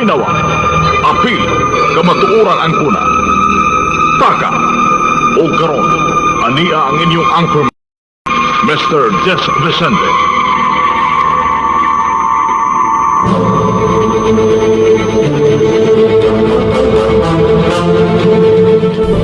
paminawa, apil, kamatuoran ang kuna. Taka, o karon, ania ang inyong anchorman, Mr. Jess Vicente.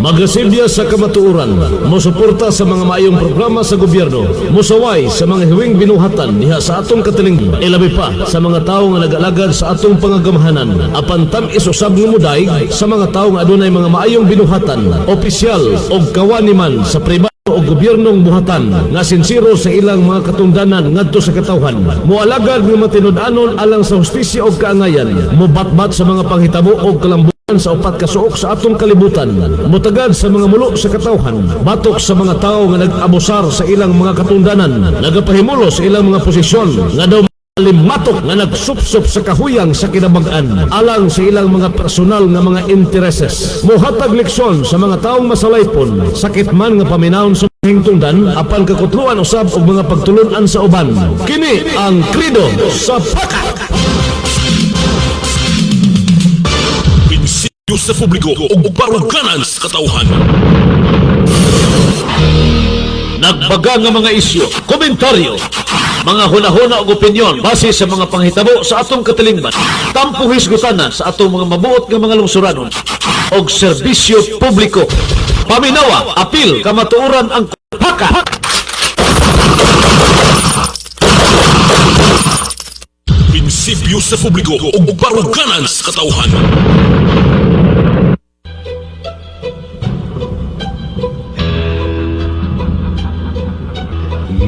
Magasilya sa kamatuoran, mosuporta sa mga maayong programa sa gobyerno, musaway sa mga hiwing binuhatan diha sa atong katilingban, ilabi pa sa mga tawo nga nag-alagad sa atong pangagamahanan, apan tam-is usab nga muday sa mga tawo nga adunay mga maayong binuhatan, opisyal o kawani man sa pribado o gobyernong buhatan nga sinsiro sa ilang mga katungdanan ngadto sa katawhan, moalagad nga matinud-anon alang sa hustisya o kaangayan, mobatbat sa mga panghitabo o kalambutan sa upat ka suok sa atong kalibutan, mutagad sa mga mulo sa katawhan, batok sa mga tao nga nag-abusar sa ilang mga katungdanan, nagapahimulo sa ilang mga posisyon nga daw limatok nga nagsupsup sa kahuyang sa kinabag-an alang sa ilang mga personal nga mga intereses. Muhatag leksyon sa mga taong masalaypon, sakit man nga paminawon sa hingtungdan, apan kakutluan usab og mga pagtulunan sa uban. Kini ang Krido sa Paka. Prinsipyo sa publiko o baruganan sa katauhan. Nagbaga nga mga isyu, komentaryo, mga hunahuna o opinyon base sa mga panghitabo sa atong katilingban, tampong hisgutanan sa atong mga mabuot nga mga lungsuranon o serbisyo publiko. Paminawa, apil, kamatuoran ang Paka. Prinsipyo sa publiko o baruganan sa katauhan.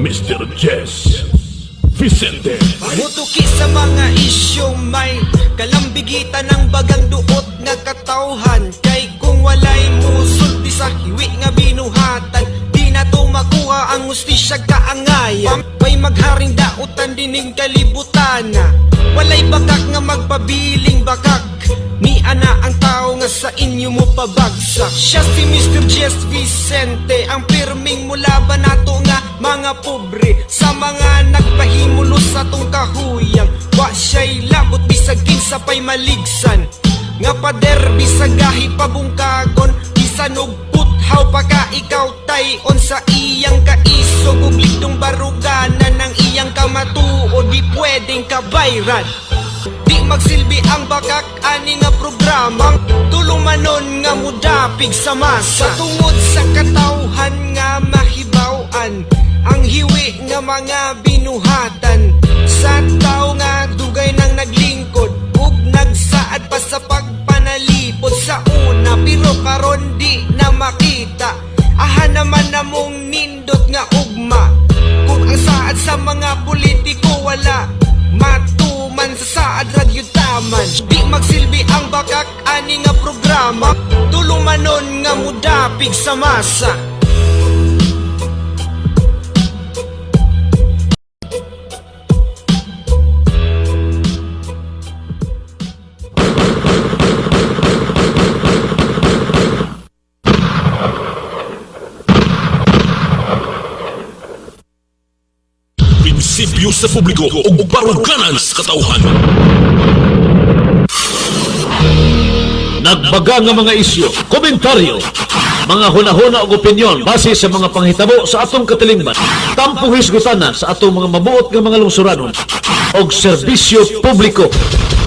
Mr. Jess Vicente. Mutuki sa mga isyong may kalambigitan ng bagang duot nga katawhan. Kay kung walay musulti sa hiwi nga binuhatan, di na to makuha ang ustisya kaangayan. May magharing dautan dining kalibutan, walay bakak nga magpabiling bakak. Ni ana ang tao nga sa inyo mo pabagsak. Siya si Mr. Jess Vicente, ang pirming mulaban nato nga mga pobre, sa mga nagpahimulo sa tong kahuyang. Wa siya'y labot bisag kinsa pa'y maligsan, nga pader bisag gahi pabungkagon, bisan og puthaw pa ka ikaw tayon sa iyang kaisog ug ligdong baruganan ng iyang kamatuo, di pwedeng kabayran. Di magsilbi ang bakak ani nga programa, tulumanon nga mudapig sa masa. Tungod sa katawhan nga mahibaw-an, ang hiwi nga mga binuhatan, sa tao nga dugay nang naglingkod ug nagsaad pa sa pagpanalipod sa una, pero karon di na makita. Aha naman namong nindot nga ugma, kung ang saad sa mga politiko wala matuman sa saad radyo taman. Di magsilbi ang bakak ani nga programa, tulumanon nga mudapig sa masa. Prinsipyo sa publiko o baruganan sa katauhan. Nagbaga nga mga isyu, komentaryo, mga hunahuna o opinyon base sa mga panghitabo sa atong katilingban, tampong hisgutanan sa atong mga mabuot nga mga lungsuranon o serbisyo publiko.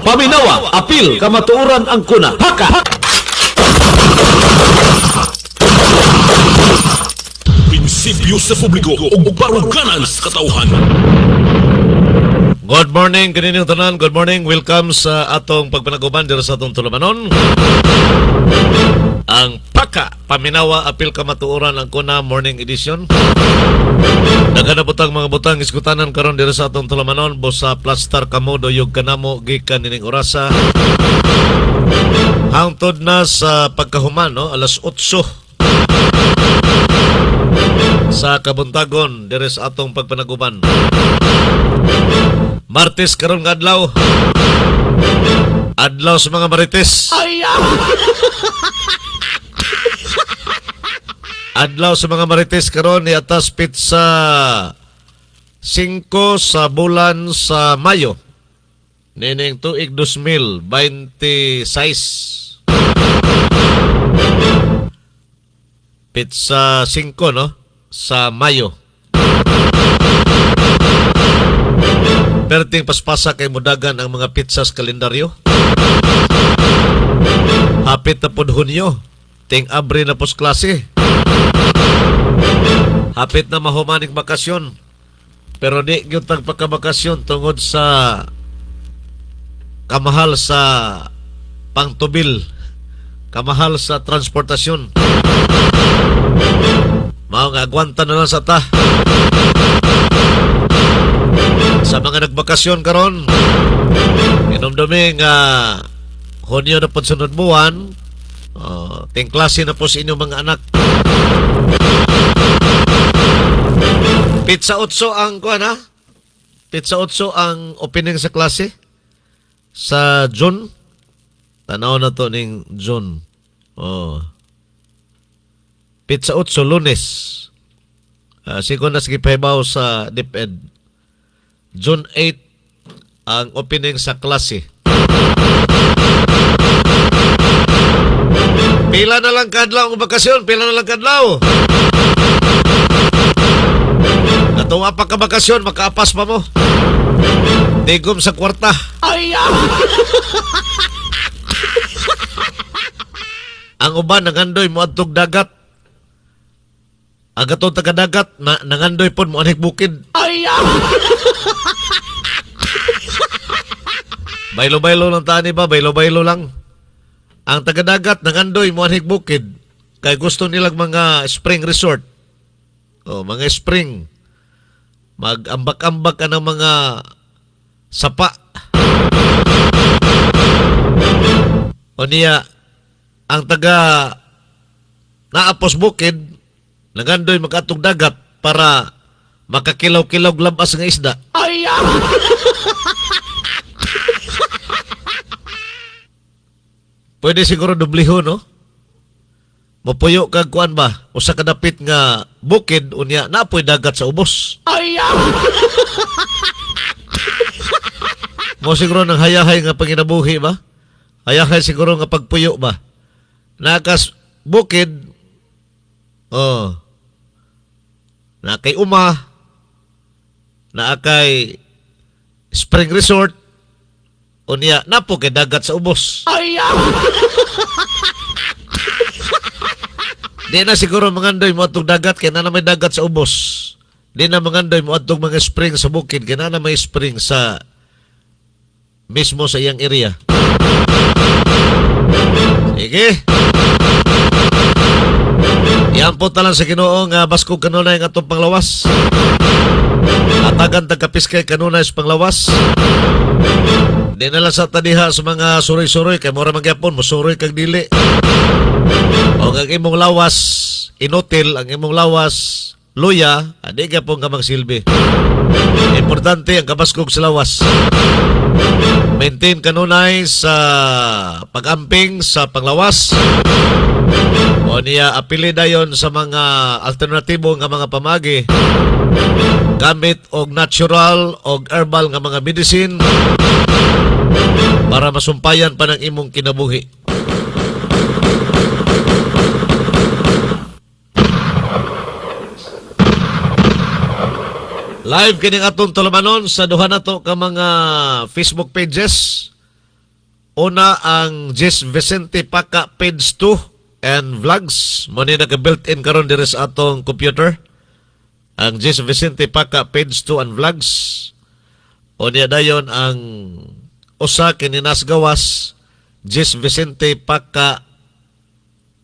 Paminawa, apil, kamatuoran ang kuna. Paka. Prinsipyo sa publiko o baruganan sa katauhan. Good morning, kanilang tanan. Good morning. Welcome sa atong pagpanaguban dito sa atong tulumanon. Ang Paka, Paminawa, Apil, Kamatuoran ang kuna morning edition. Naghanaputang mga butang iskutanan karon dito sa atong tulumanon. Bosa plastar kamo, doyog kanamo, gikan nining orasa. Hangtod na sa pagkahuman, no? Alas 8 sa kabuntagon diri sa atong pagpanaguban. Martes karon nga adlaw. Adlaw sa mga Marites. Adlaw sa mga Marites karon ni atas pizza 5 sa bulan sa Mayo Nining tuig 2026. Pizza 5, no? Sa Mayo. Perting paspasa kay mudagan ang mga pizzas kalendaryo. Hapit na pod Hunyo. Ting abre na pos klase. Hapit na mahumaning bakasyon. Pero di gyud tag pagkabakasyon tungod sa kamahal sa pangtubil, kamahal sa transportasyon. Mao nga agwanta na lang sa ta. Sa mga nagbakasyon karon, inomdumi nga Hunyo na pod sunod buwan, ting klase na po sa inyong mga anak. Pizza 8 ang kuan ha? Pizza 8 ang opening sa klase sa June. Tanaw na to ning June. Pizza 8 Lunes. Sigo na sige pahibaw sa DepEd. June 8 ang opening sa klase. Pila na lang kadlaw ang bakasyon, pila na lang kadlaw. Natuwa pa ka bakasyon, makaapas pa mo. Tigom sa kwarta. Ang uban nangandoy mo adtog dagat. Agatong taga-dagat nangandoy pon mo anik bukid. Baylo-baylo lang tani ba? Baylo-baylo lang. Ang taga-dagat nangandoy mo anik bukid. Kay gusto nilang mga spring resort. Mga spring. Mag-ambak-ambak ka ng mga sapa. O niya, ang taga naapos bukid, nagandoy makatong dagat para makakilaw-kilaw labas ng isda. Pwede siguro dubliho, no? Mapuyo kag kuan ba? Usa ka dapit nga bukid unya napoy dagat sa ubos. Mo siguro nang hayahay nga panginabuhi ba? Hayahay siguro nga pagpuyo ba? Nakas bukid. Na kay uma. Na kay spring resort. Unya napo kay dagat sa ubos. Di na siguro mangandoy mo atong dagat kaya na may dagat sa ubos. Di na mangandoy mo atong mga spring sa bukid kaya na may spring sa mismo sa iyang area. Sige. Iampo talang sa Ginoo nga baskog kanunay nga atong panglawas. Atagan tagkapiskay kanunay sa panglawas. Di na lang sa tadiha sa mga suroy-suroy kay mura magyapon mo suroy kag dili. O ang imong lawas inutil, ang imong lawas luya, adi ka pong kamang silbi. Importante ang kabaskog sa lawas. Maintain kanunay sa pag-amping sa panglawas. O niya apili dayon sa mga alternatibo nga mga pamagi. Gamit og natural og herbal nga mga medicine para masumpayan pa ng imong kinabuhi. Live kining atong tulumanon sa duha nato ka mga Facebook pages. Una ang Jess Vicente Paca page 2 and vlogs. Mo ni naka-built-in karon diri sa atong computer. Ang Jess Vicente Paca page 2 and vlogs. O niya dayon ang usa kini nas gawas Jess Vicente Paca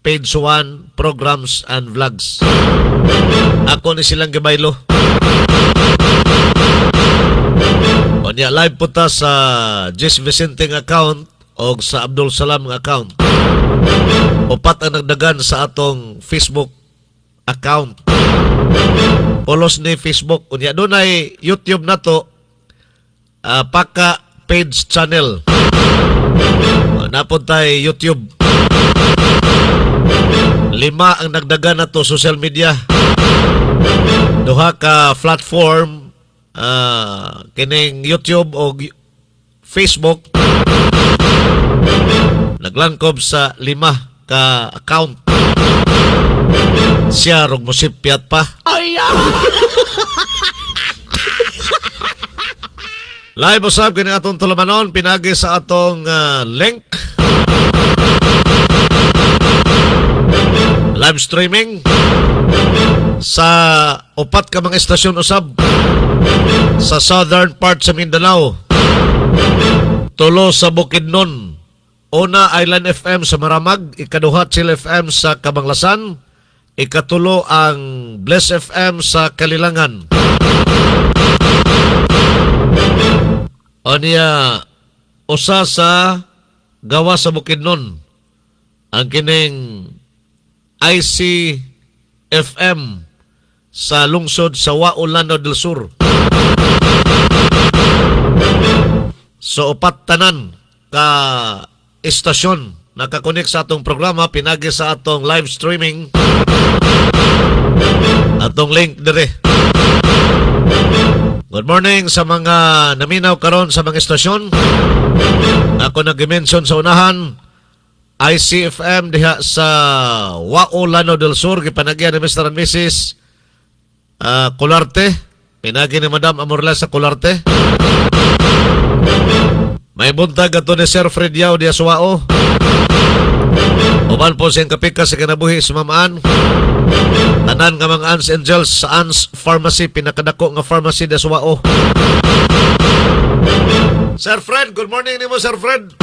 page 1 programs and vlogs. Ako ni silang gibaylo. O niya, live po ta sa Jess Vicente ng account o sa Abdul Salam ng account. Upat ang nagdagan sa atong Facebook account. Polos ni Facebook. O niya, doon ay YouTube na to, Paca Page Channel. Napuntay YouTube. 5 ang nagdagan na to social media. Duha ka platform kining YouTube o Facebook. Naglangkob sa 5 ka account. Siya rog mosipyat pa. Live usab kini atong tulumanon pinagi sa atong link. Live streaming sa upat ka mga estasyon usab sa southern part sa Mindanao. Tulo sa Bukidnon. Una, Island FM sa Maramag. Ikaduha, Chill FM sa Kabanglasan. Ikatulo, ang Bless FM sa Kalilangan. O niya, usa sa gawa sa Bukidnon. Ang kining ICFM sa lungsod sa Waulano del Sur. So, upat tanan ka istasyon nakakonek sa atong programa pinagi sa atong live streaming atong link dire. Good morning sa mga naminaw karon sa mga istasyon. Ako nag-mention sa unahan ICFM diha sa Waulano del Sur gipanagyan ni Mr. and Mrs. Colarte, pinagi ni Madam Amorla sa Colarte. May buntag ato ni Sir Fred Yao di Aswao. Uban po siyang kapika sa kinabuhi sa mamaan. Tanan nga mga Ans Angels sa Ans Pharmacy, pinakadako nga pharmacy di Aswao. Sir Fred, good morning ni mo Sir Fred.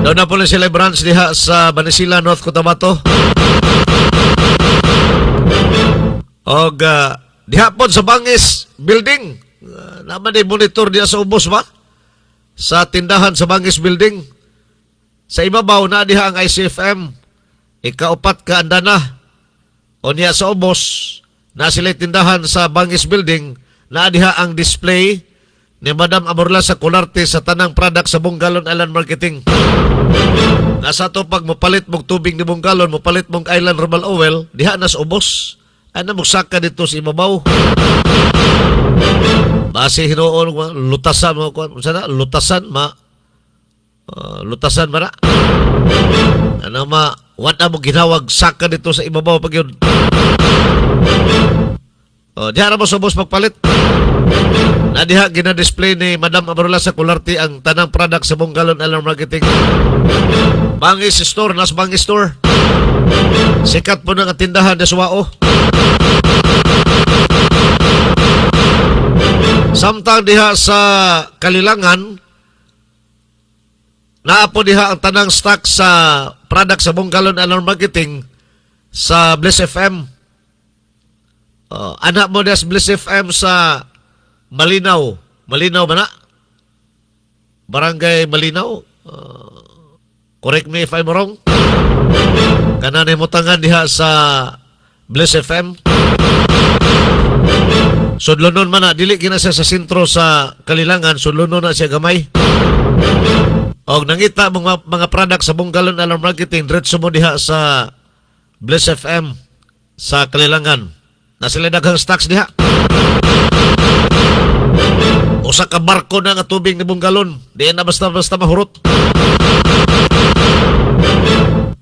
Doon na po na sila branch diha sa Banisila, North Cotabato. Og diha po sa Bangis Building. Naman ay monitor diya sa ubos ba? Sa tindahan sa Bangis Building. Sa ibabaw na diha ang ICFM. Ikaupat ka andana. O niya sa ubos, na sila tindahan sa Bangis Building, na diha ang display ni Madam Amorla sa Colarte sa tanang product sa Bungalon Island Marketing. Nasa to pag mopalit mong tubig ni Bungalon, mopalit mong Island Herbal Oil, diha na sa ubos. Ano magsaka dito sa ibabaw? Base hinoon lutasan mo ko sana lutasan ma ano ma what na mo ginawag saka dito sa ibabaw pag yun. Diha mo subos pagpalit. Na diha gina-display ni Madam Amorla sa Colarte ang tanang product sa Bungalon Island Marketing. Bangis Store, nas Bangis Store. Sikat po ng tindahan sa Wao. Samtang diha sa Kalilangan, naapo diha ang tanang stock sa product sa Bungalon Island Marketing sa Bliss FM. Anak mo des Bliss FM sa Malinaw. Malinaw ba na? Barangay Malinaw. Correct me if I'm wrong. Kananay mo tangan diha sa Bliss FM. Sudlonon man na, dili kina siya sa sentro sa Kalilangan, sudlonon na siya gamay. Og nangita mga product sa Bungalon Island Marketing, diretso mo diha sa Bliss FM sa Kalilangan. Na sila daghang stocks diha. Usa ka barko na nga tubig ni Bungalon, di na basta-basta mahurot.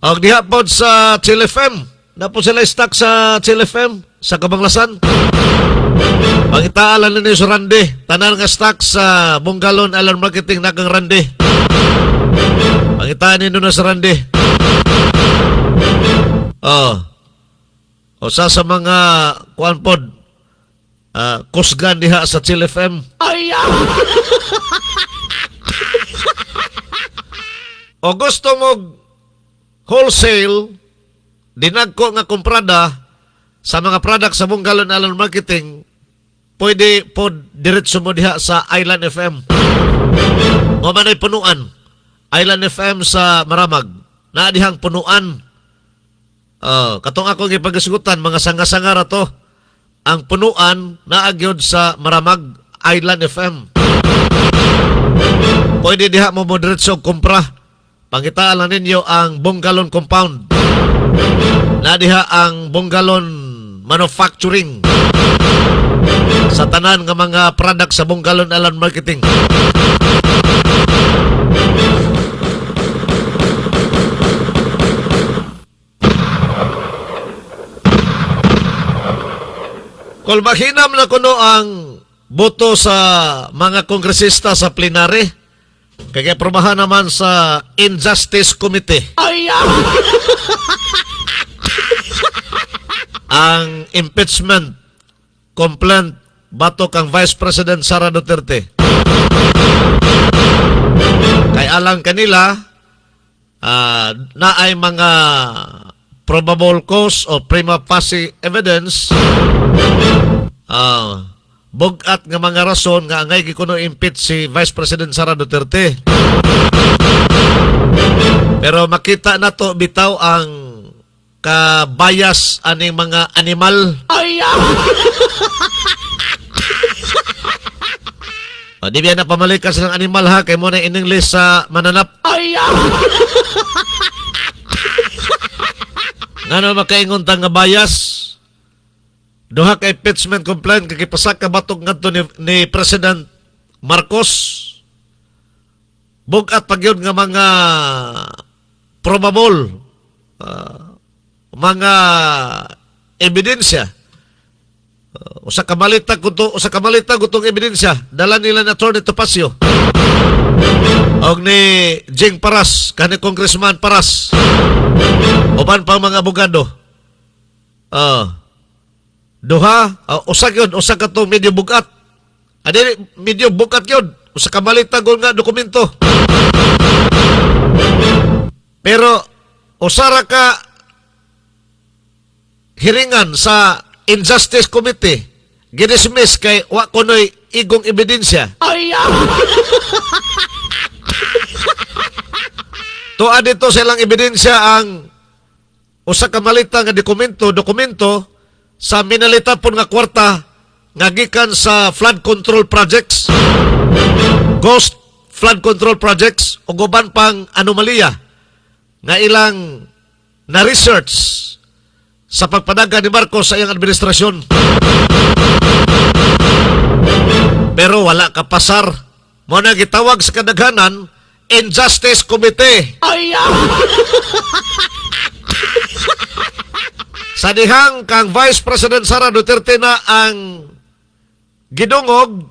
Og diha pod sa Chill FM, na po sila stock sa Chill FM sa Kabanglasan. Pangitaalan ninyo sa Rande. Tanan nga stock sa Bungalon Island Marketing nagang Rande. Pangitaan ninyo na sa Rande. O sa mga kuan pod kusgan diha sa Chill FM. O gusto mo wholesale dinagko nga kumprada sa mga product sa Bungalon Island Marketing, pwede po diretso mo diha sa Island FM. O manay punuan. Island FM sa Maramag. Na dihang punuan. Katong ako gipagasugutan, mga sanga-sanga ra to. Ang punuan na agyod sa Maramag, Island FM. Pwede diha mo diretso kumpra. Pangitaan lang ninyo ang Bungalon Compound. Na diha ang Bungalon Manufacturing. sa tanan nga mga product sa Bungkalon Alan Marketing. Kung mahinam na kuno ang boto sa mga kongresista sa plenary, kaya probahan naman sa Injustice Committee. Ang impeachment complaint batok kang Vice President Sara Duterte. Kay alang kanila, na ay mga probable cause o prima facie evidence, bugat nga mga rason nga angay gikuno impeach si Vice President Sara Duterte. Pero makita na to bitaw ang kabayas aning mga animal. Di biya na pamalikas ng animal ha, kay mo na in English sa mananap. Ngano makaingon tang nga bias? Duha ka impeachment complaint kagipasak ka batok ngadto ni President Marcos. Bugat pagyud nga mga probable mga ebidensya. Usa ka malita gutong ebidensya dala nila na Attorney Topacio og ni Jing Paras, kani Congressman Paras, uban pang mga abogado. Duha, usa ka to medyo bugat. Adi medyo bugat yun. Usa ka malita gol nga dokumento. Pero usara ka hiringan sa Injustice Committee, ginismiss kay wa kunoy igong ebidensya. Tuwa dito silang ebidensya ang usa ka malita nga dokumento sa minalitapon nga kwarta nga gikan sa flood control projects, ghost flood control projects o guban pang anomalya nga ilang na-research sa pagpadaga ni Marcos sa iyang administrasyon. Pero wala ka pasar. Mo na gitawag sa kadaghanan Injustice Committee. Sa dihang kang Vice President Sara Duterte na ang gidungog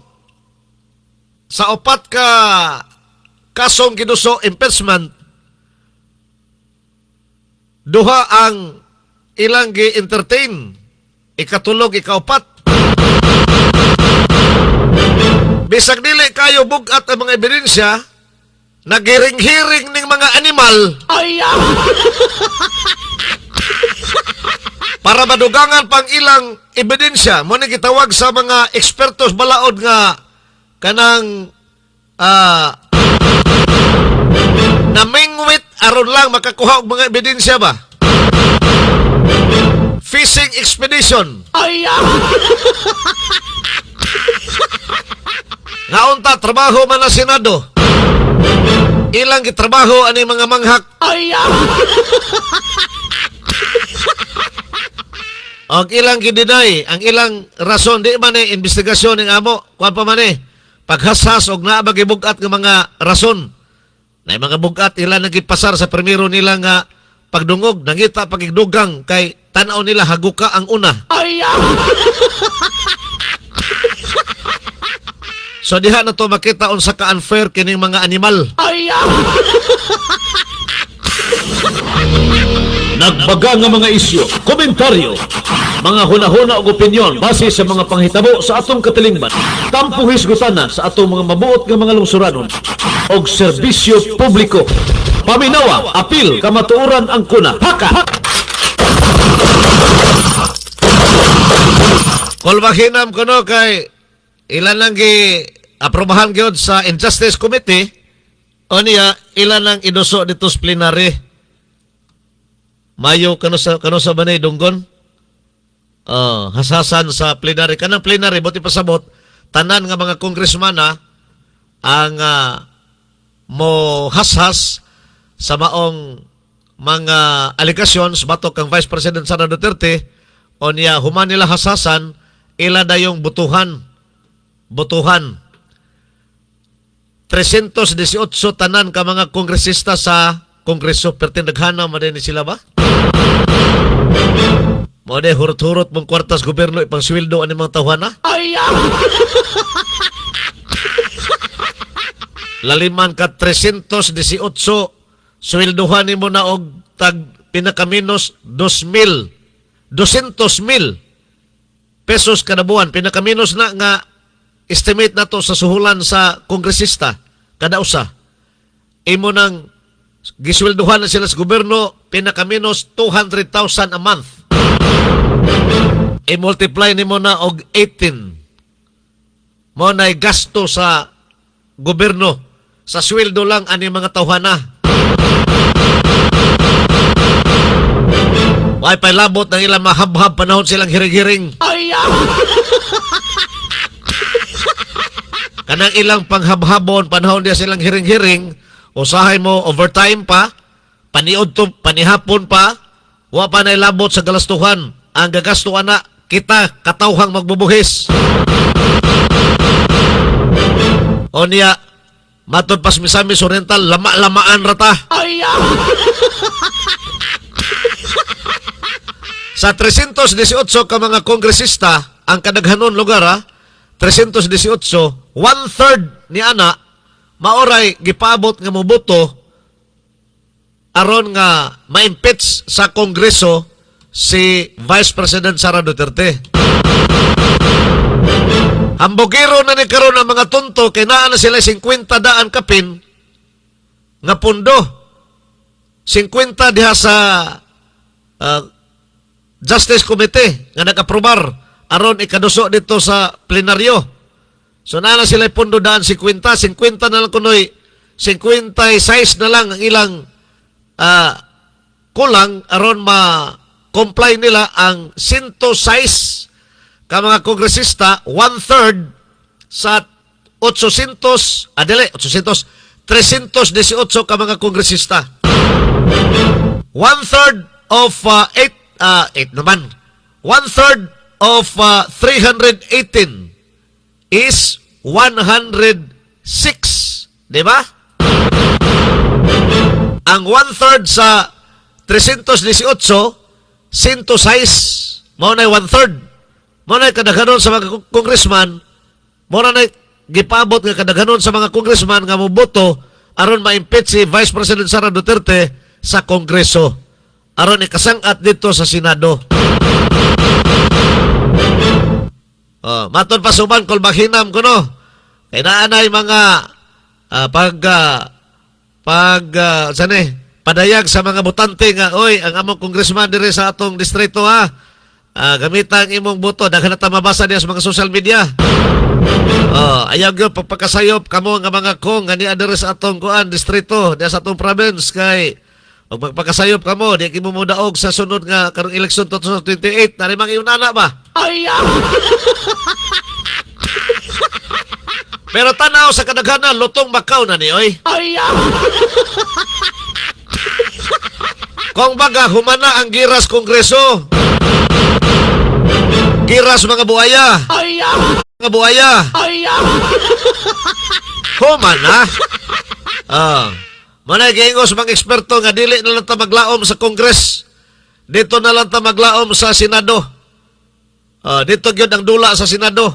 sa upat ka kasong ginuso impeachment, duha ang ilang gi-entertain, ikatulog, ikaupat. Bisag dili kayo bugat ang mga ebidensya, nagiring-hiring ning mga animal para madugangan pang ilang ebidensya. Mo ni gitawag sa mga ekspertos balaod nga kanang namingwit aron lang makakuha og mga ebidensya ba? Fishing expedition. Nga unta trabaho man na Senado. Ilang gitrabaho ani mga manghak. Og ilang gidinay ang ilang rason di man ni investigasyon ning amo kuan pa man paghasas og naa magibugat nga mga rason. Nay mga bugat ilang nagipasar sa primero nila nga pagdungog, nangita pagigdugang kay tanaw nila haguka ang una. So diha na to makita unsa ka unfair kining mga animal. Nagbaga nga mga isyu, komentaryo, mga hunahuna ug opinyon base sa mga panghitabo sa atong katilingban. Tampo hisgutana sa atong mga mabuot nga mga lungsuranon og serbisyo publiko. Paminawa, apil, kamatuoran ang kuna. Haka! Kulbahinam ko no kay ilan lang aprobahan gyud sa Injustice Committee o niya ilan lang inuso dito sa plenary. Mayo kano sa banay dunggon. Hasasan sa plenary. Kanang plenary buti pasabot tanan nga mga congressman ang mo hashas sa maong mga allegations batok kang Vice President Sara Duterte o niya human nila hasasan ila dayong butuhan botohan. 318 tanan ka mga kongresista sa Kongreso, pero tinaghana man din sila ba? Mo de hurot-hurot mong kwartas gobyerno ipang sweldo ani mga tawhana? Laliman ka 318 sweldohan nimo na og tag pinakaminos 2,000 200,000 pesos kada buwan, pinakaminos na nga estimate na to sa suhulan sa kongresista kada usa. Imo nang gisweldohan na sila sa gobyerno pinakaminos 200,000 a month. I-multiply nimo na og 18. Mo na gasto sa gobyerno sa sweldo lang ani mga tawhana. Way palabot ng ilang mahab-hab panahon silang hiring-hiring. Kanang ilang panghab-habon panahon dia silang hiring-hiring, usahay mo overtime pa, paniod to, panihapon pa, wa pa na ilabot sa galastuhan. Ang gagastuhan na kita katawhang magbubuhis. O niya, matod pas Misamis Oriental, lama-lamaan rata. Sa 318 ka mga kongresista, ang kadaghanon lugar 318, 1/3 ni ana, maoray gipaabot nga moboto aron nga ma-impeach sa Kongreso si Vice President Sara Duterte. Hambogero na ni karon ang mga tunto kay naa na sila 50 daan kapin nga pundo. 50 diha sa Justice Committee nga nag-aprobar aron ikaduso dito sa plenaryo. So naa na sila pundo daan 50 na lang kunoy 56 na lang ang ilang kulang aron ma-comply nila ang 106 ka mga kongresista, 1/3 sa 318 ka mga kongresista. 1/3 of 8 naman. 1/3 of 318 is 106. Di ba? Ang 1/3 sa 318, 106. Mao na 1/3. Mao na kadaghanon sa mga congressman. Mao na gipabot nga kadaghanon sa mga congressman nga moboto aron ma-impeach si Vice President Sara Duterte sa Kongreso. Aron ikasangat dito sa Senado. Matod pa suman kung maghinam ko no. Kaya naanay mga padayag sa mga botante nga, oy, ang among congressman dire sa atong distrito gamitan imong boto, daghan na ta mabasa diya sa mga social media. Ayaw gyud pagpakasayop kamo nga mga kong nga niya dire sa atong distrito, diya sa atong province kay og magpakasayop kamo, di kimo mo daog sa sunod nga karong eleksyon 2028, nari mga iunana ba? Pero tanaw sa kadaghanan, lutong Macau na ni, oy. Kung baga, humana ang giras Kongreso. Giras mga buaya. Mga buaya. Humana. Managingos mga eksperto nga dili na lang ta maglaom sa Kongres. Dito na lang ta maglaom sa Senado. Dito gyud ang dula sa Senado.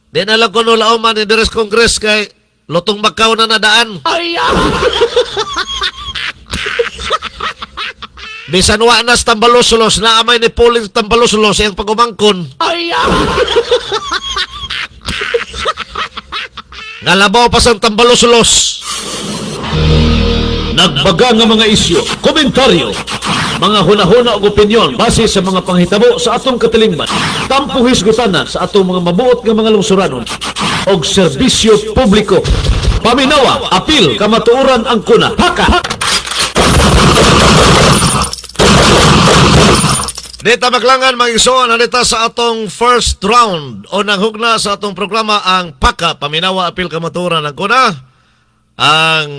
Di na lang kuno laoman ni Deres Kongres kay lutong Macau na nadaan. Bisan wa na sa Tambalusulos na amay ni Pauling Tambalusulos ang pagumangkon. Ngalabaw pa sa Tambalusulos. Nagbaga nga mga isyu, komentaryo, mga hunahuna o opinyon base sa mga panghitabo sa atong katilingban, tampong hisgutana sa atong mga mabuot nga mga lungsuranon og serbisyo publiko. Paminawa, apil, kamatuoran ang kuna. Haka! Dita maglangan mga igsoon, nalita sa atong first round o nanghugna sa atong programa ang Paka, Paminawa, Apil, Kamatuoran ang kuna. Ang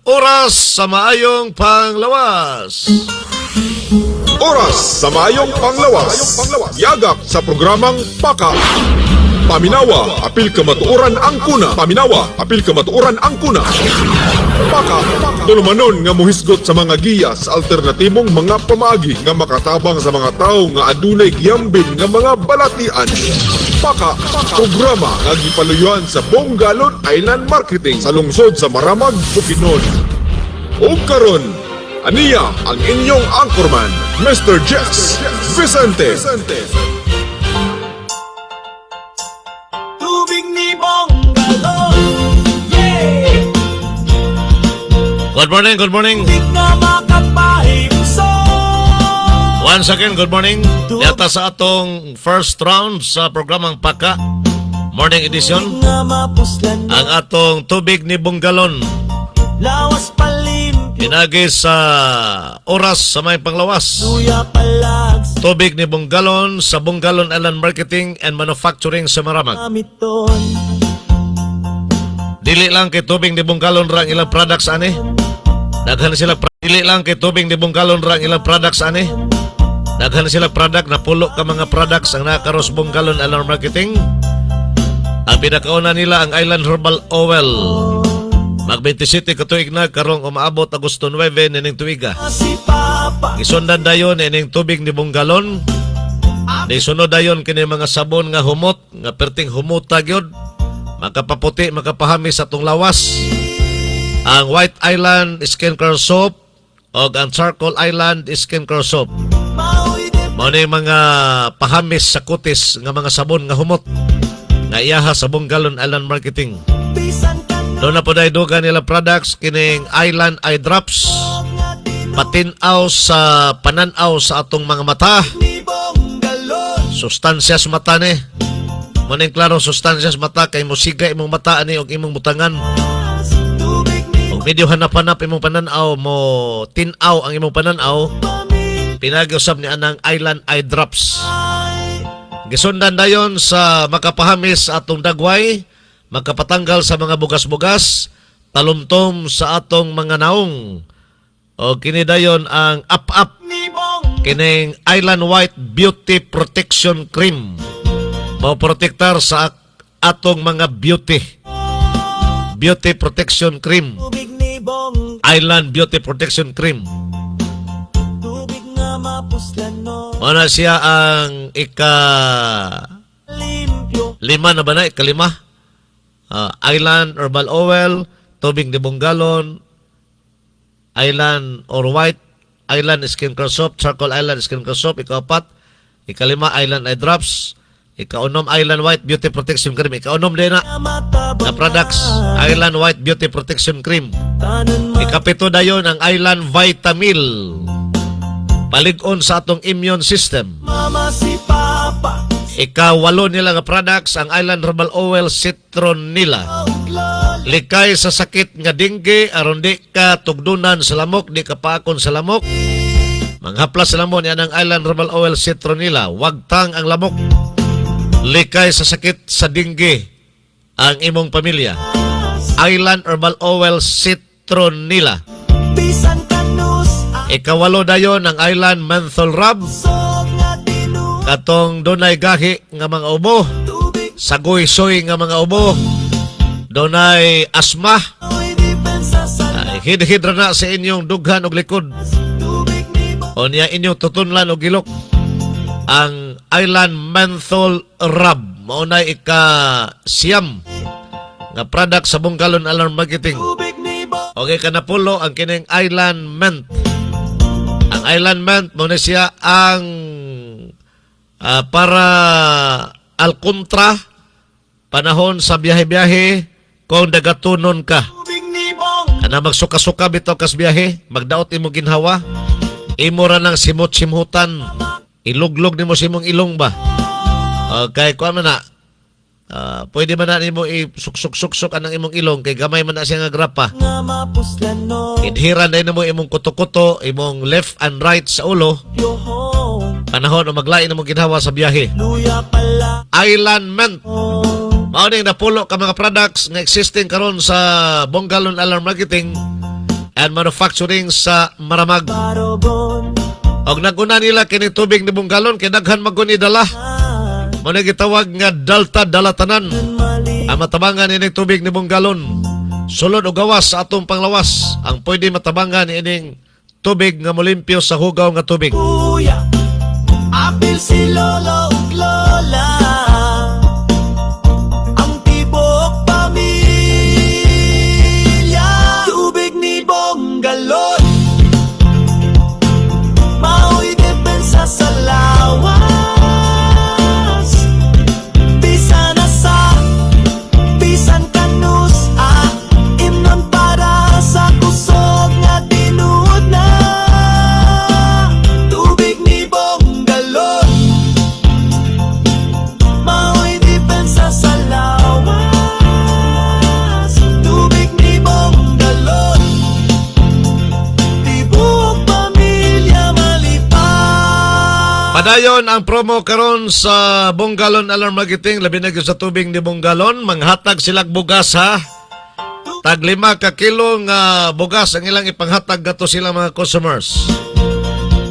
oras sa maayong panglawas. Oras sa maayong panglawas. Yagap sa programang Paka. Paminawa, apil kamatuoran ang kuna. Paminawa, apil kamatuoran ang kuna. Paka, tulumanon nga muhisgot sa mga giya sa alternatibong mga pamaagi nga makatabang sa mga tao nga adunay giyambin nga mga balatian. Paka, programa nga gipaluyuan sa Bongalon Island Marketing sa lungsod sa Maramag, Bukidnon. O karon, aniya ang inyong anchorman, Mr. Jess Vicente. Tubig ni Bongalon, yeah. Good morning, good morning. Di na makapahimso. Once again, good morning. Yata sa atong first round sa programang Paka, morning edition. Nga mapuslan Ang atong tubig ni Bongalon. lawas palim. Pinagi sa oras sa may panglawas. Luya palag sa Tubig ni Bongalon sa Bongalon Island Marketing and Manufacturing sa Maramag. kamiton. Dili lang kay tubig ni Bongalon rang ilang products ani. Daghan sila dili lang kay tubig ni Bongalon rang ilang products ani. Daghan sila product na pulo ka mga products ang nakaros Bongalon Island Marketing. Ang pinakauna nila ang Island Herbal Oil. Mag 27 katuig na karong umaabot Agosto 9 nining tuiga. Si Papa Gisundan dayon ining tubig ni Bongalon. Disunod dayon kini mga sabon nga humot, nga perting humuta gyud. Makapaputi, makapahami sa atong lawas. Ang White Island Skin Care Soap o ang Charcoal Island Skin Care Soap. Maui de Mao ni mga pahamis sa kutis nga mga sabon nga humot nga iyaha sa Bongalon Island Marketing. pisan kan Doon na po dahil dugan nila products kining Island Eye Drops, nga din patinaw sa pananaw sa atong mga mata, ni Bongalon. sustansya sa mata ni. Maning klaro sustansya sa mata kay musiga imong mata ani og imong butangan. Tubig ni Og medyo hanap-hanap imong pananaw mo tinaw ang imong pananaw, Pamil pinag-usab ni anang Island Eye Drops. ay Gisundan dayon sa makapahamis sa atong dagway, makapatanggal sa mga bugas-bugas, talumtom sa atong mga naong. O kini dayon ang up-up ni Bong kining Island White Beauty Protection Cream. Maprotektar sa atong mga beauty. Beauty Protection Cream. Tubig ni Bong Island Beauty Protection Cream. Tubig nga mapuslan no Muna siya ang limpyo. lima na ba na? Ikalima? Island Herbal Oil, tubig ni Bongalon, Island or White, Island Skin Care Soap, Charcoal Island Skin Care Soap, ika-4, ikalima Island Eye Drops, ika-6 Island White Beauty Protection Cream, ika-6 din na Matabang na products, Island White Beauty Protection Cream, tanan ma ika-7 dayon ang Island Vitamil, palig-on sa atong immune system. mama si Papa Ika-8 nila nga products ang Island Herbal Oil Citronella. Outlol Likay sa sakit nga dengue aron di ka tugdunan sa lamok, di ka paakon sa lamok. Manghaplas sa lamok yan ang Island Herbal Oil Citronella. Wagtang ang lamok. Likay sa sakit sa dengue ang imong pamilya. Island Herbal Oil Citronella. Bisan kanus Ika-8 dayon ang Island Menthol Rub. Asog nga dinu Katong dunay gahi nga mga ubo. Tubig Sagoy-soy nga mga ubo. Dunay asma. Oy depensa sa Hid-hidra na sa inyong dughan og likod. Tubig ni Bong O niya inyong tutunlan og gilok. Ang Island Menthol Rub. Maunay ika-siyam nga product sa Bongalon Alarm Marketing. Tubig ni Bong Okay ka na pulo ang kining Island Mint. Ang Island Mint mo na siya ang para alkontra panahon sa biyahe-biyahe kung dagatunon ka. Tubig ni Bong Kana magsuka-suka bitaw kas biyahe, magdaot imo ginhawa, imo ra nang simot-simhutan, iluglog nimo simong ilong ba? Okay, kuan man na. Pwede man na nimo isuksuk-suksuk anang imong ilong kay gamay man na siya nga grapa. nga mapuslan no Idhiran na mo imong kuto-kuto, imong left and right sa ulo, Yohong panahon o maglain imong ginhawa sa biyahe. Luya pala Island Mint. Mao ning napulo ka mga products nga existing karon sa Bongalon Alarm Marketing and Manufacturing sa Maramag. Barogon Og naguna nila kini tubig ni Bongalon kay daghan maguni dala. Muna gitawag nga Delta Dalatanan. Ang matabangan ining tubig ni mong galon. Sulod o gawas sa atong panglawas. Ang pwede matabangan ining tubig nga molimpyo sa hugaw nga tubig. Kuya, apil si lolo ug lola. Ang tibok pamilya. Tubig ni Bonggalon. Mao'y depensa sa lawas. Bisan na sa, bisan kanus, imnon para sa kusog nga tinuod na. Tubig ni Bonggalon. Mao'y depensa sa lawas. Tubig ni Bonggalon. Tibok pamilya malipay. Padayon ang promo karon sa Bonggalon Alarm Marketing, labi na gyud sa tubig ni Bonggalon, manghatag silag bugas ha. Tag 5 ka kilo nga bugas ang ilang ipanghatag gato sila mga customers.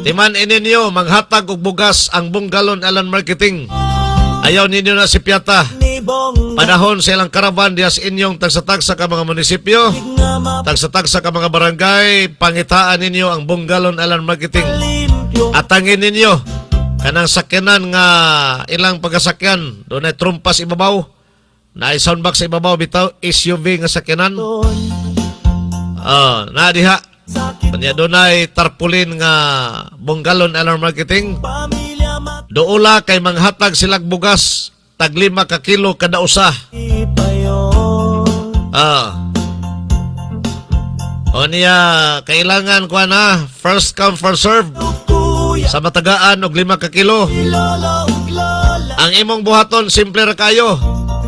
Timan ininyo manghatag og bugas ang Bonggalon Alarm Marketing. Ayaw ninyo na si Piata. Ni Bonggalon. Panahon sa ilang karavan diya sa inyong tagsa-tagsa ka mga munisipyo, tagsa-tagsa ka mga barangay, pangitaan ninyo ang Bonggalon Alarm Marketing. Limpyo. Atangin ninyo kanang sakyanan nga ilang pagkasakyan doon ay trumpas ibabaw na ay soundbox sa ibabaw bitaw SUV nga sakyanan na diha kanya doon ay tarpaulin nga Bonggalon Alarm Marketing Pamilya doula kay manghatag silag bugas tag 5 ka kilo kada usa matipayon. o niya kailangan ko na first come first serve Kuya, sa matagaan og 5 ka kilo. si lolo ug lola. Ang imong buhaton simple ra kayo.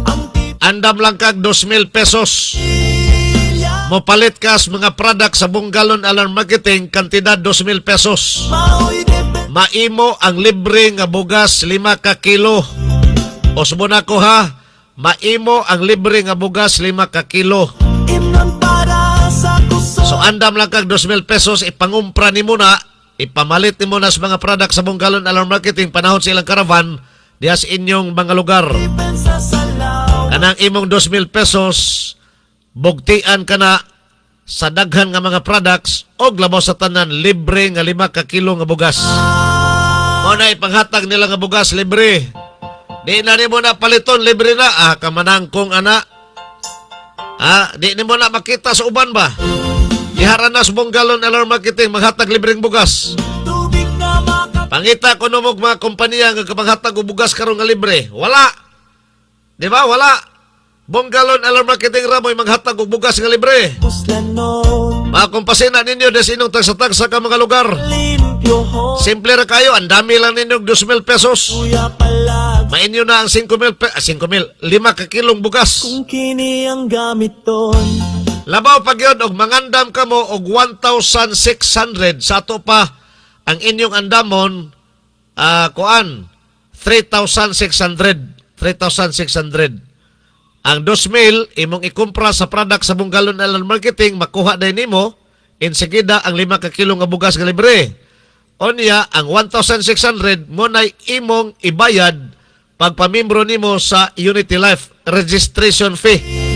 Ang Andam lang kag 2,000 pesos. tipilya. Mopalit ka sa mga product sa Bonggalon Alarm Marketing, kantidad 2,000 pesos. Mao'y depensa. Maimo ang libre nga bugas 5 ka kilo. Osbo na ko ha. Maimo ang libre nga bugas 5 ka kilo. Imnon para sa kusog. So andam lang kag 2,000 pesos ipangumpra nimo na, ipamalit nimo na sa mga product sa Bonggalon Alarm Marketing panahon sa ilang caravan diha sa inyong mga lugar. Depensa sa lawas. Kanang imong 2,000 pesos bugtian ka na sa daghan nga mga products og labaw sa tanan libre nga 5 ka kilo nga bugas. Mo na ipanghatag nila nga bugas libre. Di na nimo na paliton libre na kamanangkong ana. Di nimo na makita sa uban ba? Ihara na sa Bonggalon Alarm Marketing maghatag libreng bugas. Tubig na makapagod. Pangita ko no mga kompanya nga kapanghatag og bugas karon nga libre. Wala. Di ba? Wala. Bonggalon Alarm Marketing ramoy maghatag og bugas nga libre. Puslanon. Mga kumpasina ninyo des inong tagsa-tagsa ka mga lugar. Limpyo ho. Simple ra kayo, ang dami lang ninyo 2,000 pesos. Kuya palag. Mainyo na ang 5,000 5 ka kilong bugas. Kung kini ang gamiton. Labaw pag yun, og mangandam ka mo og 1,600 sa ato pa ang inyong andamon kuan 3,600 ang 2,000 imong ikumpra sa product sa Bonggalon Alarm Marketing makuha din nimo insigida ang 5 ka kilo nga bugas nga libre. Onya ang 1,600 mo na imong ibayad pagpamimbro nimo sa Unity Life registration fee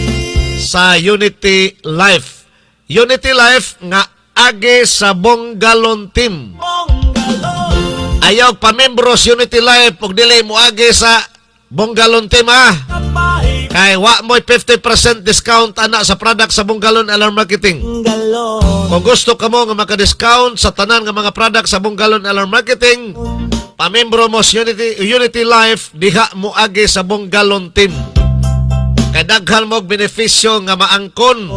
sa Unity Life. Unity Life nga age sa Bonggalon team. Bonggalon. Ayaw pamimbro sa Unity Life ug dili mo age sa Bonggalon team Kapahig. Kay wa mo 50% discount ana sa product sa Bonggalon Alarm Marketing. Bonggalon. Kung gusto ka mo nga maka-discount sa tanan nga mga product sa Bonggalon Alarm Marketing, pamimbro mo sa Unity Life diha mo age sa Bonggalon team. Kay daghan mo benepisyo nga maangkon.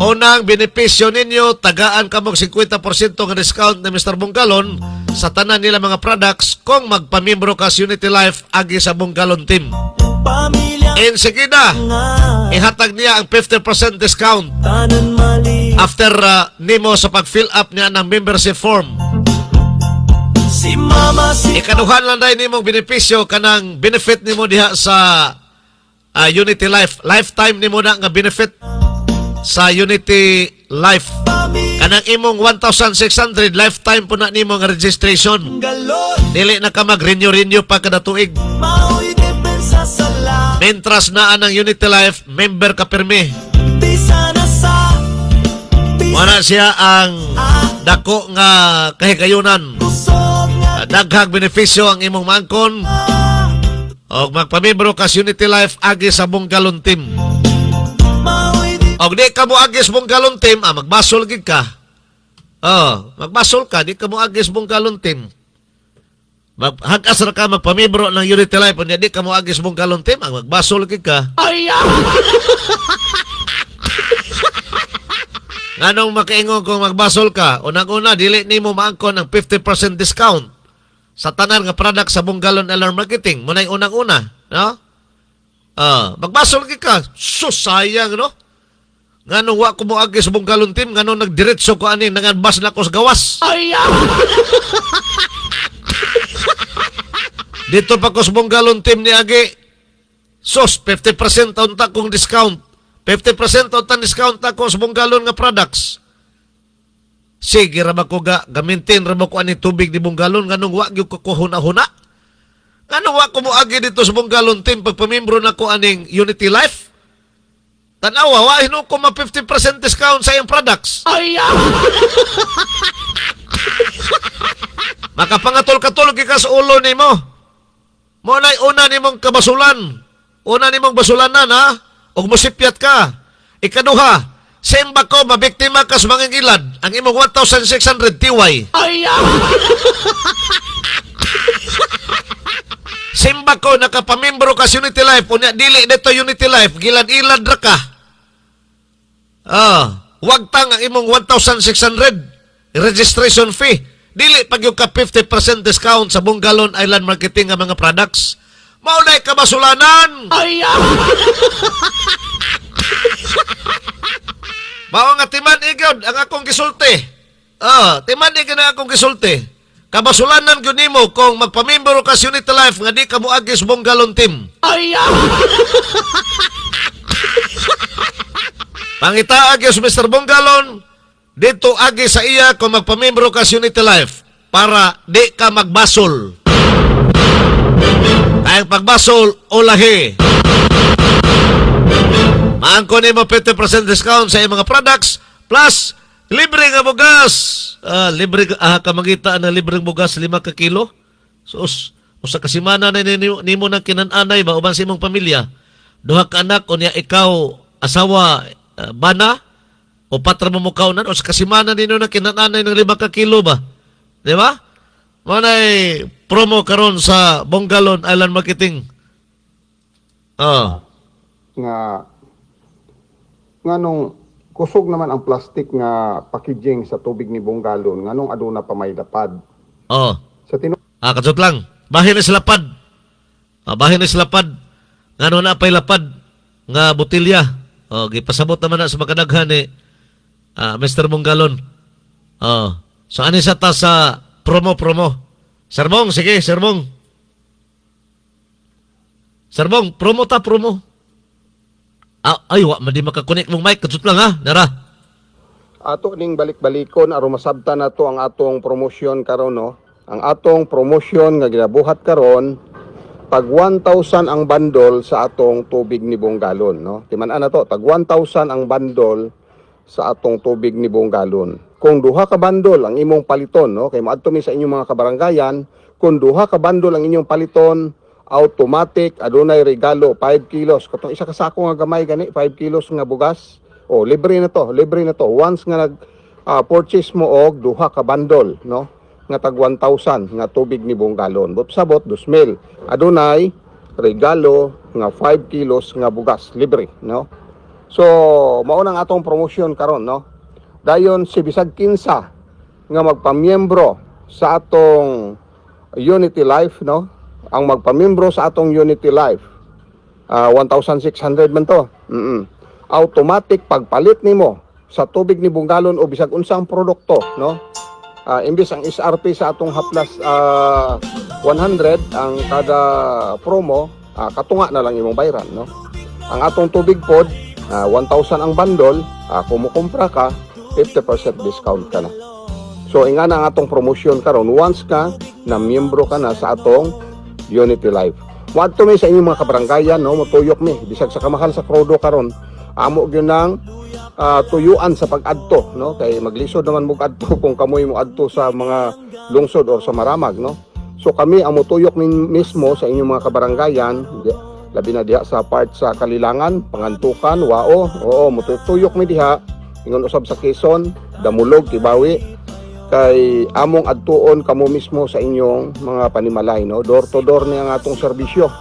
Unang benepisyo ninyo, tagaan ka mo 50% nga discount ni Mr. Bonggalon sa tanan nila mga products kung magpamimbro ka sa Unity Life agi sa Bonggalon team. Pamilya Insigida, nga. ihatag niya ang 50% discount Tanan mali. after nimo sa pag-fill up niya ng membership form. Si mama si Ikaduhan lang dahil nimong benepisyo kanang benefit nimo diha sa Unity Life. Lifetime nimo na nga benefit sa Unity Life. pamilya. Kanang imong 1,600 lifetime po na nimo nga registration. Galon Dili na ka mag-renew pa kada tuig. Mao'y depensa sa lang Mentras na anang Unity Life, member ka pirmi. Di sana sa Wala siya ang dako nga kahigayunan. Pusog nga Daghang benepisyo ang imong mangkon. O magpamembro ka sa Unity Life agi sa Bunggalon Team. Mao'y di O di ka mo agi sa Bunggalon Team, magbasol gid ka. Magbasol ka, di ka mo agi sa Bunggalon Team. Hag-as ra ka magpamembro ng Unity Life, unya di ka mo agi sa Bunggalon Team, magbasol gid ka. Nganong makaingon kung magbasol ka, unang-una, dili nimo maangkon ng 50% discount sa tanan nga product sa Bunggalon Alarm Marketing. Muna'y unang-una, no? Magbasol ka, sayang, no? Nganong wa ko mo agi sa Bunggalon Team, nganong nagdiretso ko ani, nanganbas na ko sa gawas. Dito pa ko sa Bunggalon Team ni Agi, 50% unta kong discount. 50% unta discount ako sa Bunggalon nga products. Sige ra ko gamitin ra ko ani tubig ni Bunggalon nganong wa gyud ko huna-huna. Nganong wa ko mo agi dito sa Bunggalon Team pagpamembro na ko aning Unity Life. Tanawa wa hino ko ma 50% discount sa iyang products. Makapangatol-katol ka sa ulo nimo. Mo nay una nimong kabasulan. Una nimong basulanan ha. Og musipyat ka. Ikaduha, simba ko mabiktima ka sa mga ngilad. Ang imong 1,600 tiway. Simba ko nakapamimbro ka sa Unity Life. Unya dili dito Unity Life. Gilad-ilad ra ka. Wag tang ang imong 1,600 registration fee. Dili pag yung ka 50% discount sa Bunggalon Island Marketing nga mga products. Maunay ka basulanan. Mao nga timan igod ang akong gisulti. Timan igod ang akong gisulti. Kabasulanan gyud nimo kung magpamembro ka sa Unity Life nga di ka moagi sa Bunggalon Team. Pangita agi sa Mr. Bunggalon, dito agi sa iya kung magpamembro ka sa Unity Life para di ka magbasol. Kayang pagbasol o lahi. Maangko ni mo 50% discount sa iyong mga products plus libre nga bugas. Libre kamangita na libreng bugas 5 ka kilo. So, usa ka semana na nimo nang kinananay ba uban sa imong pamilya. Duha ka anak unya ikaw asawa bana o patra mo mukaunan o sa kasimana nino nang kinananay ng 5 ka kilo ba. Di ba? Manay promo karon sa Bunggalon Island Marketing. Nga nung kusog naman ang plastic nga packaging sa tubig ni Bunggalon nganong aduna pa may lapad. Sa Katsot lang. Bahin na sila pad. Bahin na sila pad. Ngano na pa'y lapad nga botilya. Gipasabot naman na sa makadaghan ni Mr. Bunggalon. So ani sa ta sa promo. Serbong, sige, Serbong. Serbong, promo. Ay, madi makakonek mong mic. Katsot lang ha, Nara. ato ning balik-balikon aron masabtan nato ang atong promosyon karon no. Ang atong promosyon nga ginabuhat karon tag 1,000 ang bundle sa atong tubig ni Bunggalon no. Timan-an nato tag 1,000 ang bundle sa atong tubig ni Bunggalon. Kung duha ka bundle ang imong paliton no, kay maadto mi sa inyong mga kabaranggayan, kung duha ka bundle ang inyong paliton, automatic adunay regalo 5 kilos. Katong isa ka sako nga gamay gani 5 kilos nga bugas. Oh, libre na to. Once nga nag purchase mo og duha ka bundle no, nga tag 1,000 nga tubig ni Bunggalon. But sabot 2,000 adunay regalo nga 5 kilos nga bugas libre no. So mao nang atong promotion karon no. Dayon si bisag kinsa nga magpamiyembro sa atong Unity Life no. Ang magpamiyembro sa atong Unity Life 1,600 man to. Automatic pagpalit nimo sa tubig ni Bunggalon o bisag unsang produkto no. Imbis ang SRP sa atong haplas 100 ang kada promo, katunga na lang imong bayran no. Ang atong tubig pod 1,000 ang bundle, kumukumpra ka 50% discount ka na. So inga na ang atong promotion karon once ka na miyembro ka na sa atong Unity Life. Wadto mi sa inyong mga kabaranggayan, no, motuyok mi bisag sa kamahal sa krodo karon. Amo gyud nang tuyuan sa pag-adto, no, kay maglisod naman mo adto kung kamoy mo adto sa mga lungsod or sa maramag, no. So kami ang motuyok mismo sa inyong mga kabaranggayan, labi na diha sa part sa Kalilangan, Pangantukan, Wao. Oo, motuyok mi diha ingon usab sa Quezon, Damulog, Tibawi, kay among adtuon kamo mismo sa inyong mga panimalay, no. Door to door ni ang atong serbisyo.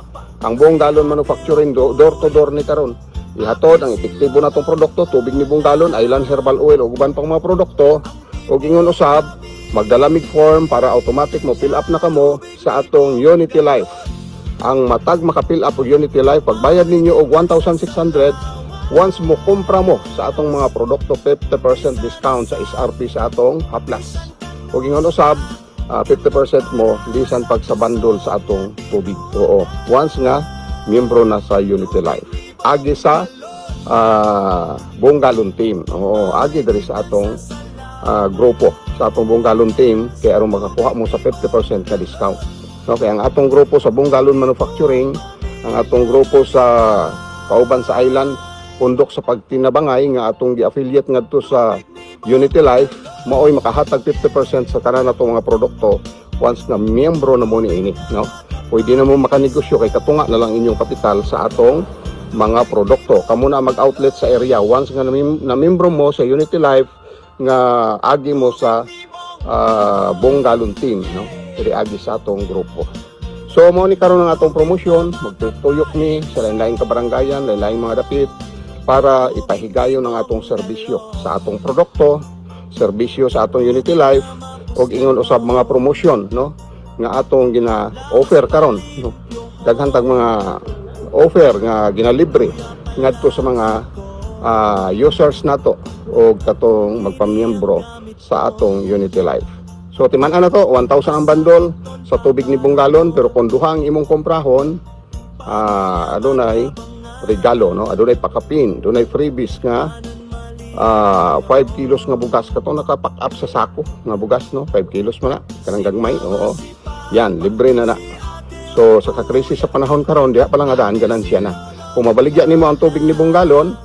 Ang buong galon manufacturing door to door ni karon. Ihatod ang epektibo natong produkto, tubig ni buong galon, Island Herbal Oil ug uban pang mga produkto. Ug ingon usab, magdalamig form para automatic mo fill up na kamo sa atong Unity Life. Ang matag maka-fill up og Unity Life, pagbayad ninyo og 1,600, once mo kumpra mo sa atong mga produkto, 50% discount sa SRP sa atong haplas. Ug ingon usab, 50% mo bisan pag sa bundle sa atong tubig. Oo, once nga miyembro na sa Unity Life. Agi sa buong galon team. Oo, agi diri sa atong grupo, sa atong buong galon team, kay aron makakuha mo sa 50% ka discount. No, kaya ang atong grupo sa buong galon manufacturing, ang atong grupo sa Kauban sa Island, pundok sa pagtinabangay nga atong gi-affiliate ngadto sa Unity Life, maoy makahatag 50% sa tanan natong mga produkto once na miyembro na mo niini, no. Pwede na mo makanegosyo kay katunga na lang inyong kapital sa atong mga produkto. Kamo na mag-outlet sa area once nga na miyembro mo sa Unity Life nga agi mo sa buong galon team, no. Diri agi sa atong grupo. So mo ni karon ang atong promotion, magtutuyok ni sa lain-lain kabaranggayan, lain-lain mga dapit para ipahigayon ang atong serbisyo sa atong produkto, serbisyo sa atong Unity Life, ug ingon usab mga promotion, no, nga atong gina-offer karon, no. Daghang tag mga offer nga ginalibre ngadto sa mga users nato o katong magpamiyembro sa atong Unity Life. So timan-an na to, 1,000 ang bundle sa tubig ni buong galon, pero kung duha ang imong komprahon, adunay regalo, no, adunay pakapin, adunay freebies nga 5 kilos nga bugas katong naka-pack up sa sako nga bugas, no, 5 kilos man na kanang gagmay. Oo, yan libre na na. So sa kakrisis sa panahon karon, diha pa lang adaan ganansya na. Kung mabaligya nimo ang tubig ni buong galon,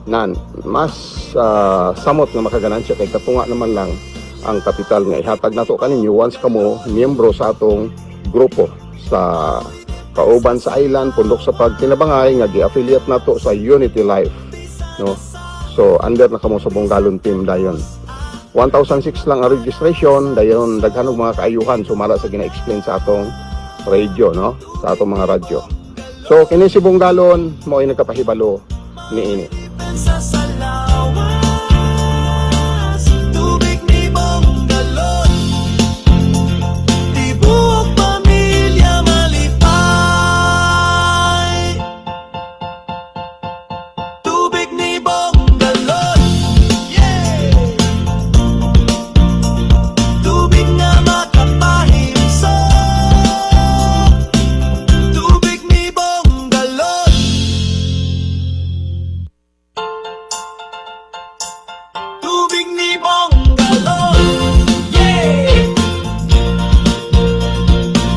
nan mas samot nga makaganansya kay katunga naman lang ang kapital nga ihatag nato kaninyo once kamo miyembro sa atong grupo sa Kauban sa Island, pundok sa pagtinabangay nga gi-affiliate nato sa Unity Life, no. So under na kamo sa buong galon team dayon. 1,006 lang ang registration, dayon daghan og mga kaayuhan sumala sa gina-explain sa atong radio, no, sa atong mga radyo. So kini si buong galon mao ay nagkapahibalo niini. Sa salawas, tubig ni Bonggalon, tibuok pamilya malipay. Tubig ni Bonggalon, yeah. Tubig na makapahimsok, tubig ni Bonggalon. Tubig ni Bonggalon, yeah.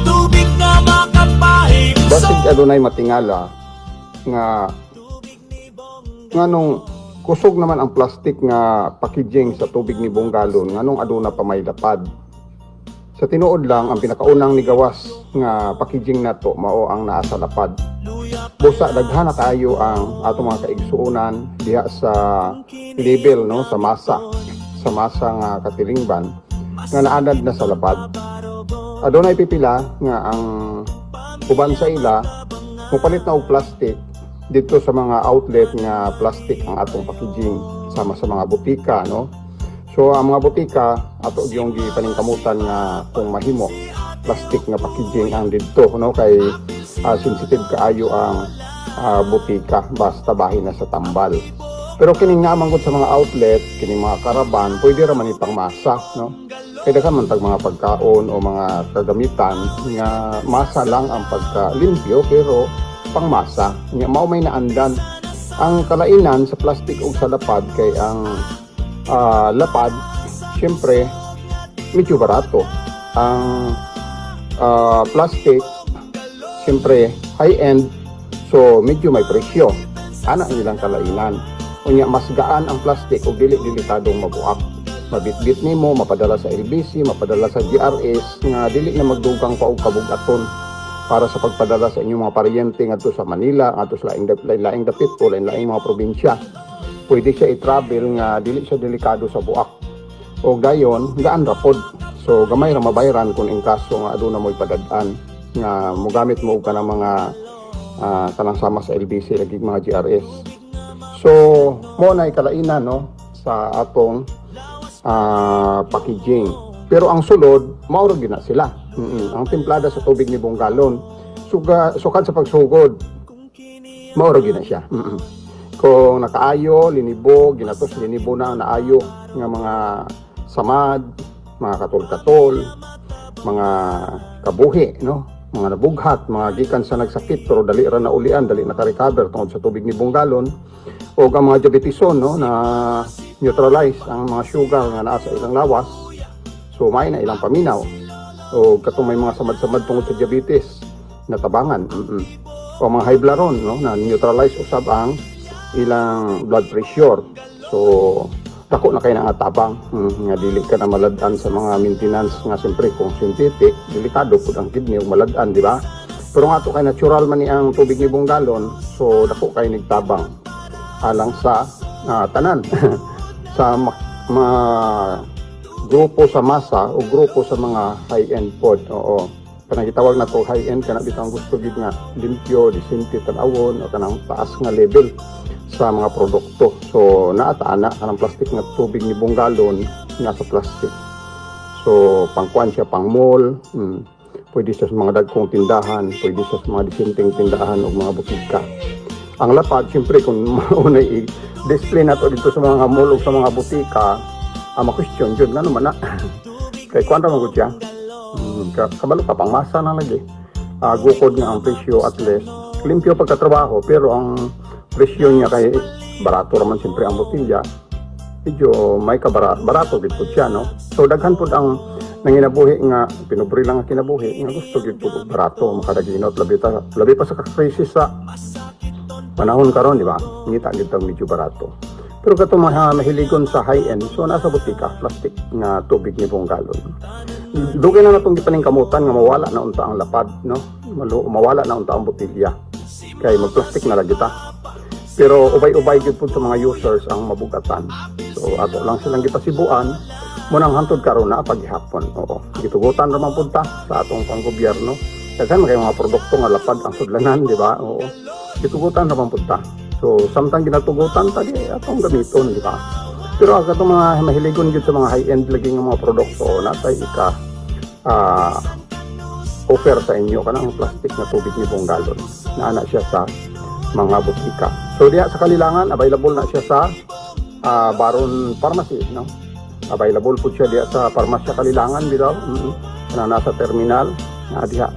Tubig na makapahimsok. Basig adunay matingala nga nganong kusog naman ang plastic nga packaging sa tubig ni buong galon, nganong aduna pa may lapad. Sa tinuod lang, ang pinakaunang nigawas nga packaging nato mao ang naa sa lapad. Busa daghan na kaayo ang atong mga kaigsuonan diha sa label, no, sa masa nga katilingban nga naanad na sa lapad. Adunay pipila nga ang uban sa ila mupalit na og plastic dito sa mga outlet nga plastic ang atong packaging sama sa mga butika, no. So ang mga butika ato gyung gipaningkamutan nga kung mahimo plastic nga packaging ang didto, no, kay sensitive kaayo ang butika basta bahin na sa tambal. Pero kini nga manggod sa mga outlet, kini mga karaban, pwede ra man itang masa, no. Kaya ka man tag mga pagkaon o mga kagamitan nga masa lang ang pagkalimpyo pero pangmasa nga mao may naandan. Ang kalainan sa plastic ug sa lapad kay ang lapad, syempre medyo barato. Ang plastic, syempre high-end, so medyo may presyo. Ana nilang kalainan. Unya mas gaan ang plastic ug dili delikadong mabuak. Mabitbit nimo, mapadala sa LBC, mapadala sa GRS nga dili na magdugang pa og kabugaton para sa pagpadala sa inyong mga paryente ngadto sa Manila, ngadto sa laing dapit o laing mga probinsya. Pwede siya i-travel nga dili siya delikado sa buak. O gayon, gaan ra pod. So gamay ra mabayaran kung in kaso nga aduna mo'y padadaan nga mogamit mo og kanang mga kanang sama sa LBC lagi mga GRS. So mo na kalainan no sa atong packaging. Pero ang sulod, mauro gina sila. Ang timplada sa tubig ni galon, sukad sa pagsugod, mauro gina siya. Kung nakaayo, linibo, ginatos linibo na naayo nga mga samad, mga katol-katol, mga kabuhi, no? Mga nabughat, mga gikan sa nagsakit pero dali ra na ulian, dali naka-recover tungod sa tubig ni galon, o ang mga diabetison no na neutralize ang mga sugar nga naa sa ilang lawas, so may na ilang paminaw o katong may mga samad-samad tungod sa diabetes natabangan. O mga high blood no na neutralize usab ang ilang blood pressure, so dako na kay nga tabang nga dili ka na malad-an sa mga maintenance nga siyempre kung synthetic delikado pud ang kidney ug malad-an, di ba? Pero nga to kay natural man ni ang tubig ni galon, so dako kay nigtabang alang sa tanan sa mga grupo sa masa o grupo sa mga high-end pod. Oo. Kanang gitawag na to high-end kana bitang gusto gid nga limpyo, disente tan-awon o kanang taas nga level sa mga produkto. So naataana kanang plastic nga tubig ni galon nga sa plastic. So pangkuan siya pang mall, pwede siya sa mga dagkong tindahan, pwede siya sa mga disenteng tindahan o mga butika. Ang lapad, siyempre kung maunay i-display na to dito sa mga mall o sa mga butika, ma-question yun, nga naman na. Kaya kuwan naman ko siya. Kabalo ka, pang masa na lagi. Gukod nga ang presyo at least. Limpyo pagkatrabaho, pero ang presyo niya kay barato naman siyempre ang botilya. Medyo may barato dito siya, no? So daghan po ang nanginabuhi nga, pinubri lang ang kinabuhi, nga gusto dito barato, makadaginot, labi pa sa krisis sa panahon karon, di ba? Ngita dito medyo barato. Pero kato mahiligon sa high-end, so nasa butika, plastic nga tubig ni galon. Dugay na natong gipaning kamutan nga mawala na unta ang lapad, no? Mawala na unta ang botilya. Kay magplastic na lagi ta. Pero ubay-ubay gyud pud sa mga users ang mabugatan. So ato lang silang gipasibuan mo nang hantod karon na paghihapon. Oo. Gitugutan ra man pud ta sa atong panggobyerno. Daghan kay mga produkto nga lapad ang sudlanan, di ba? Oo. Gitugutan naman punta. So, samtang ginatugutan tadi atong gamiton, di ba? Pero ang katong mga mahiligon gyud sa mga high-end lagi nga mga produkto, natay offer sa inyo kanang plastic na tubig ni galon. Naana siya sa mga butika. So, diha sa Kalilangan, available na siya sa Baron Pharmacy, no? Available po siya diha sa Parmasya Kalilangan, di ba? Na nasa terminal, na diha.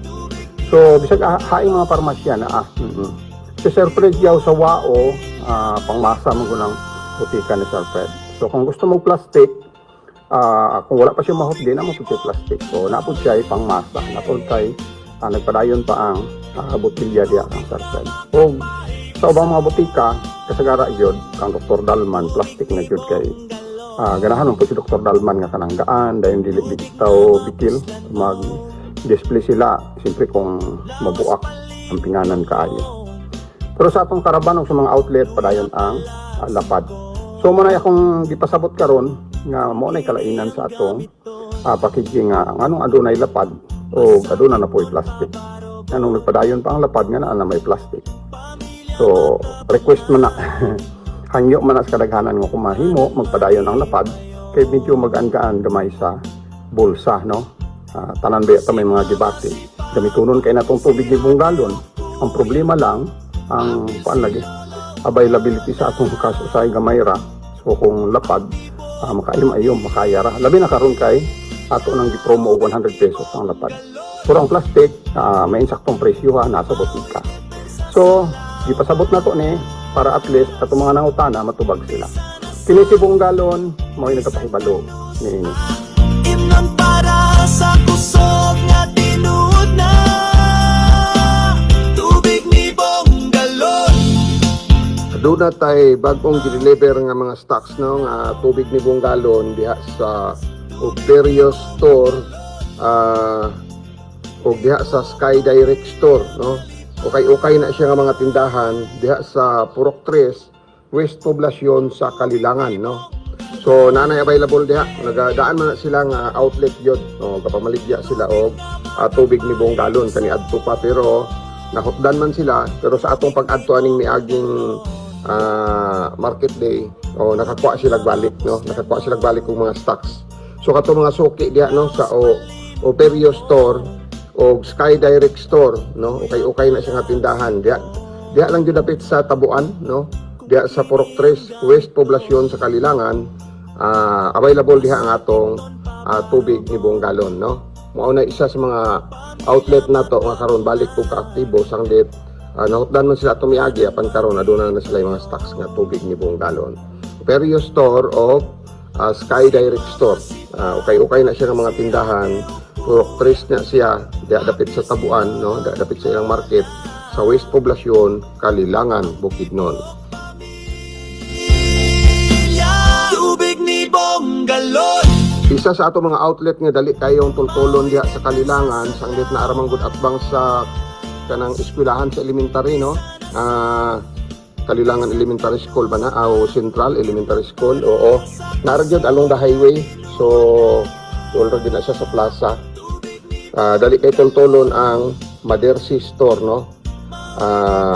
So, bisag haing mga parmasya na Si Sir Fred yaw sa WAO, pangmasa mo ko ng butika ni Sir Fred. So kung gusto mong plastic, kung wala pa siya mahot din, naman po siya plastic. So napod siya ay pangmasa. Napod kay nagpadayon pa ang botilya diya ang Sir Fred. O sa ubang mga butika, kasagara yun, kang Dr. Dalman, plastic na yun kay ganahan po si Dr. Dalman nga kananggaan, dahil hindi bitaw bikil, mag-display sila, siyempre kung mabuak ang pinganan kaayo. Pero sa atong karaban o sa mga outlet, padayon ang lapad. So muna akong gipasabot karon nga mo na kalainan sa atong packaging nga anong adunay lapad o aduna na po'y plastic. Anong nagpadayon pa ang lapad nga na may plastic. So request man na hangyo man na sa kadaghanan nga kung mahimo magpadayon ang lapad kay medyo mag-anggaan gamay sa bulsa, no? Tanan ba ito may mga debate. Gamitunon kay natong tubig ni galon. Ang problema lang ang availability sa atong kasusay gamayra. So kung lapad, makaayom makayara. Labi na karon kay ato nang gi-promo 100 pesos ang lapad. Pero ang plastic, may insaktong presyo nasa botika. So, gipasabot na to ni para at least ato mga nangutana matubag sila. Kini si Bunggalon mo'y nagkapahibalo ni Imnon para sa kusog nga tinuod na tubig ni Bonggalon. Doon na tayo bagong deliver nga mga stocks no nga tubig ni Bunggalon diha sa Operio Store o diha sa Sky Direct Store no. Okay na siya nga mga tindahan diha sa Purok 3 West Poblacion sa Kalilangan no. So nanay available diha nagadaan man na sila nga outlet yun no kapamaligya sila og tubig ni Bonggalon kani adto pa pero nahutdan man sila pero sa atong pag-adto aning miaging market day o nakakuha sila balik no nakakuha sila balik og mga stocks. So kato mga suki diha no sa Operio Store o Sky Direct Store no okay na siya nga tindahan diha lang jud dapit sa Tabuan no diha sa Purok 3 West Poblacion sa Kalilangan. Available diha ang atong tubig ni Bonggalon no mao na isa sa mga outlet nato nga karon balik pug kaaktibo sanglit nahutdan man sila tumiagi apan karon aduna na sila yung mga stocks nga tubig ni Bonggalon. Operio Store o Sky Direct Store okay na siya ng mga tindahan. Purok 3 na siya diha dapit sa Tabuan no dapit sa ilang market sa West Poblacion Kalilangan Bukidnon. Tubig ni Bonggalon. Isa sa ato mga outlet nga dali kayong tultulon diha sa Kalilangan sanglit na aramang gud atbang sa kanang eskwelahan sa elementary no. Kalilangan Elementary School ba na o Central Elementary School oo naara gyud along the highway so already na siya sa plaza. Dali kay tultulon ang Madersi Store no.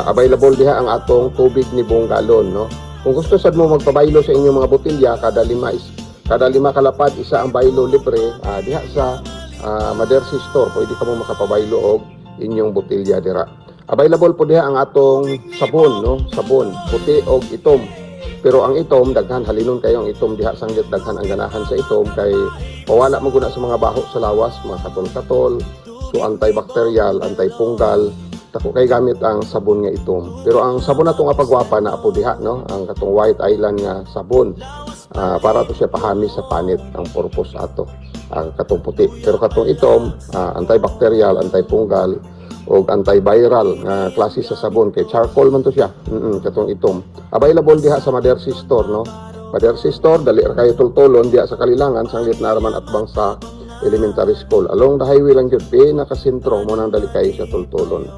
Available diha ang atong tubig ni Bonggalon no. Kung gusto sad mo magpabaylo sa inyong mga botelya kada lima kalapad isa ang baylo libre diha sa Madersi Store pwede ka mo makapabaylo og inyong botelya dira. Available po diha ang atong sabon no sabon puti og itom pero ang itom daghan halinon kayo ang itom diha sanggit daghan ang ganahan sa itom kay mawala mo guna sa mga baho sa lawas mga katol-katol so antibacterial antipunggal tako kay gamit ang sabon nga itom pero ang sabon nato nga pagwapa na apo diha no ang katong White Island nga sabon para to siya pahami sa panit ang purpose ato katong puti pero katong itom antibacterial antipunggal o antiviral nga klase sa sabon kay charcoal man to siya katong itom available diha sa Madersi Store no Madersi Store dali ra kayo tultulon diha sa Kalilangan sanglit na raman atbang sa elementary school along the highway lang jud pinakasentro mo nang dali kayo sa tultulon.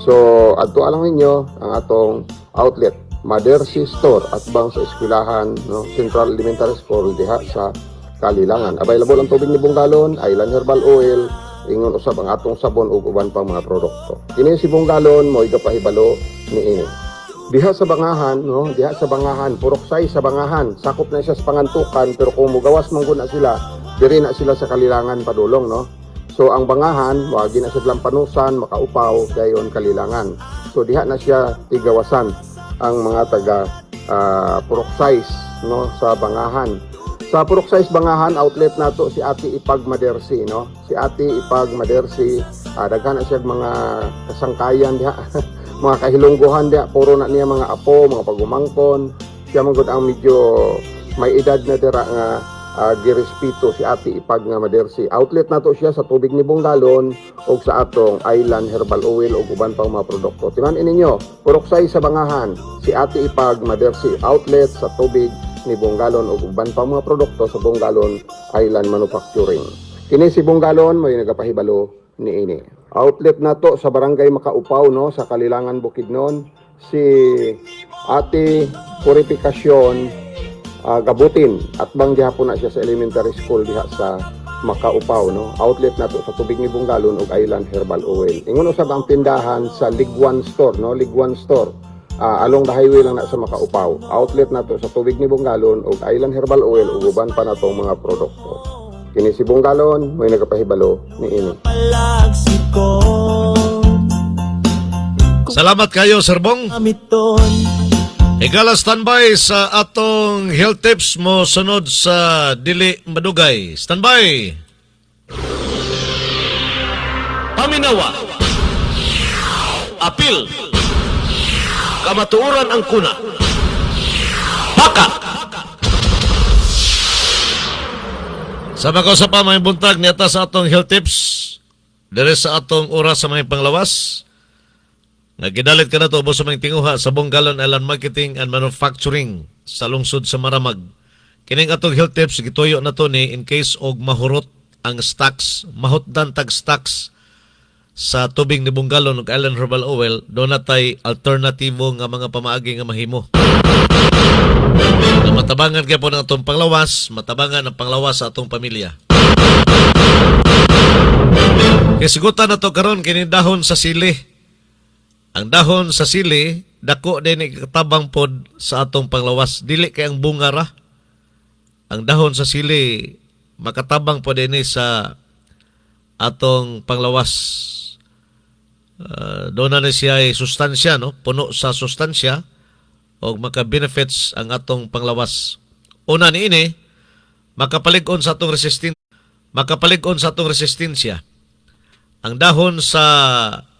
So adto lang ninyo ang atong outlet Madersi Store atbang sa eskwelahan no Central Elementary School diha sa Kalilangan. Available ang tubig ni Bonggalon, Island Herbal Oil, ingon usab ang atong sabon ug uban pang mga produkto. Kini si Bonggalon mo igapahibalo niini. Diha sa Bangahan no, diha sa Bangahan, Purok 6 sa Bangahan, sakop na siya sa Pangantukan pero kung mugawas man gud na sila, diri na sila sa Kalilangan padulong no. So ang Bangahan, wagi na siya Panusan, Makaupaw, dayon Kalilangan. So diha na siya tigawasan ang mga taga Purok 6 no sa Bangahan. Sa Purok 6 Bangahan outlet nato si Ate Ipag Madersi no. Si Ate Ipag Madersi daghan na siya mga kasangkayan diha. Mga kahilungguhan diha puro na niya mga apo, mga pagumangkon. Siya man gud ang medyo may edad na dira nga girespeto si Ate Ipag nga Madersi. Outlet nato siya sa tubig ni Bonggalon o sa atong Island Herbal Oil o uban pang mga produkto. Timan-in ninyo, Purok 6 sa Bangahan, si Ate Ipag Madersi outlet sa tubig ni Bonggalon o uban pang mga produkto sa Bonggalon Island Manufacturing. Kini si Bonggalon may nagapahibalo niini. Outlet nato sa Barangay Makaupaw no sa Kalilangan Bukidnon si Ate Purifikasyon Gabutin at bang gihapon na siya sa elementary school diha sa Makaupaw no. Outlet nato sa tubig ni Bonggalon ug Island Herbal Oil. Ingon usab ang tindahan sa Liguan Store no, Liguan Store. Along the highway lang na sa Makaupaw. Outlet nato sa tubig ni Bonggalon ug Island Herbal Oil ug uban pa natong mga produkto. Kini si Bonggalon may nagapahibalo niini. Salamat kayo, Sir Bong. Igala standby sa atong health tips mo sunod sa Dili Madugay. Standby! Paminawa. Apil. Kamatuoran ang kuna. Baka. Sama ko sa pa mga buntag niyata sa atong health tips dire sa atong oras sa mga panglawas. Nagkidalit ka na to ubos sa mga tinguha sa Bonggalon Island Marketing and Manufacturing sa lungsod sa Maramag. Kining atong health tips gituyo na to ni in case og mahurot ang stocks, mahutdan tag stocks sa tubig ni Bonggalon ug Island Herbal Oil, do na tay alternatibo nga mga pamaagi nga mahimo. Na matabangan kaya po ng atong panglawas, matabangan ang panglawas sa atong pamilya. Kisigutan na to karon kini dahon sa sili. Ang dahon sa sili, dako din ikatabang pod sa atong panglawas. Dili kay ang bunga ra. Ang dahon sa sili, makatabang po din sa atong panglawas. Doon na siya ay sustansya, no? Puno sa sustansya o maka-benefits ang atong panglawas. Una ni ini, makapalig-on sa atong resistensya. Ang dahon sa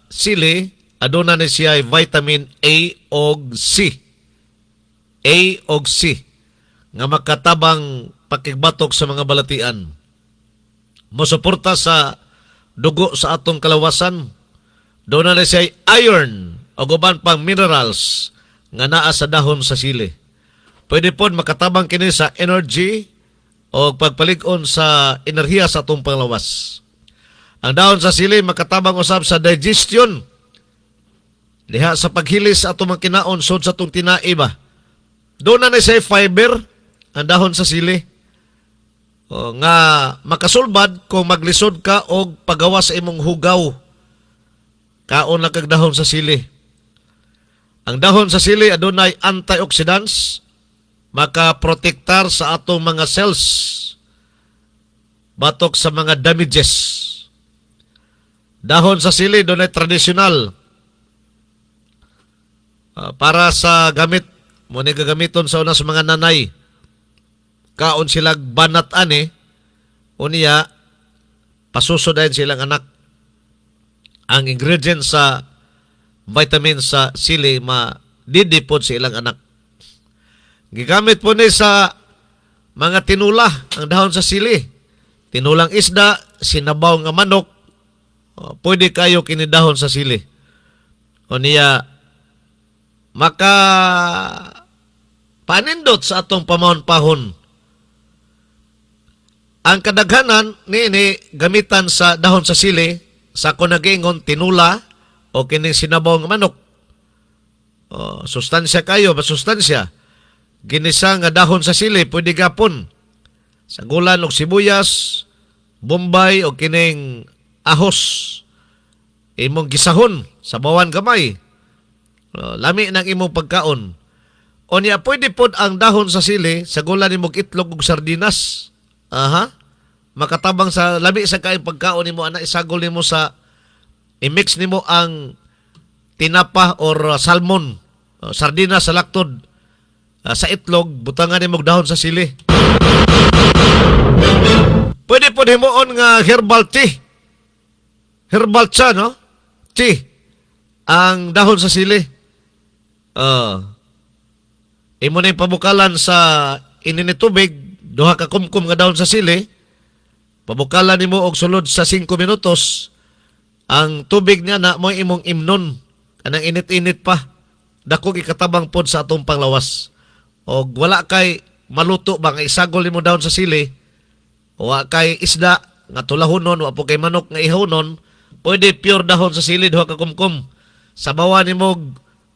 sili, aduna ni siya ay vitamin A og C. A og C nga makatabang pakigbatok sa mga balatian. Mosuporta sa dugo sa atong kalawasan. Doon na siya ay iron o guban pang minerals nga naa sa dahon sa sili. Pwede po makatabang kini sa energy o pagpalig-on sa enerhiya sa atong panglawas. Ang dahon sa sili makatabang usab sa digestion. Diha sa paghilis sa atong mga kinaon sud sa atong tinai ba. Doon na siya fiber ang dahon sa sili. O, nga makasulbad kung maglisod ka og pagawa sa imong hugaw. Kaon na kag dahon sa sili. Ang dahon sa sili adunay antioxidants, makaprotektar sa atong mga cells batok sa mga damages. Dahon sa sili dunay tradisyonal para sa gamit mo ni gagamiton sa una sa mga nanay. Kaon sila banat ani unya pasusudayan silang anak. Ang ingredients sa vitamin sa sili madidipod sa ilang anak. Gigamit po ni sa mga tinula ang dahon sa sili. Tinulang isda, sinabaw nga manok, pwede kayo kinidahon sa sili. O niya, maka panindot sa atong pamahon-pahon. Ang kadaghanan ni gamitan sa dahon sa sili, sa kunagingon tinula o kining sinabaw nga manok. Sustansya kayo, masustansya. Ginisa nga dahon sa sili, pwede gapon. Sa gulan o sibuyas, bombay o kining ahos. Imong gisahon, sabawan gamay. Lami ng imong pagkaon. O niya, pwede pod ang dahon sa sili, sa gulan imong itlog ug sardinas. Makatabang sa lami sa kain pagkaon nimo ana isagol nimo sa i-mix nimo ang tinapa or salmon, sardinas sa laktod sa itlog, butangan nimo dahon sa sili. Pwede po himuon nga herbal tea. Herbal cha, no? Tea. Ang dahon sa sili. Imo na yung pabukalan sa ininit tubig, duha ka kumkum nga dahon sa sili. Pabukalan nimo og sulod sa 5 minutos, ang tubig niya na mo imong imnon. Anang init-init pa. Dako ikatabang pod sa atong panglawas. Og wala kay maluto ba nga isagol nimo dahon sa sili, wa kay isda nga tulahonon, wa po kay manok nga ihonon, pwede pure dahon sa sili, duha ka kumkum. Sabawan nimo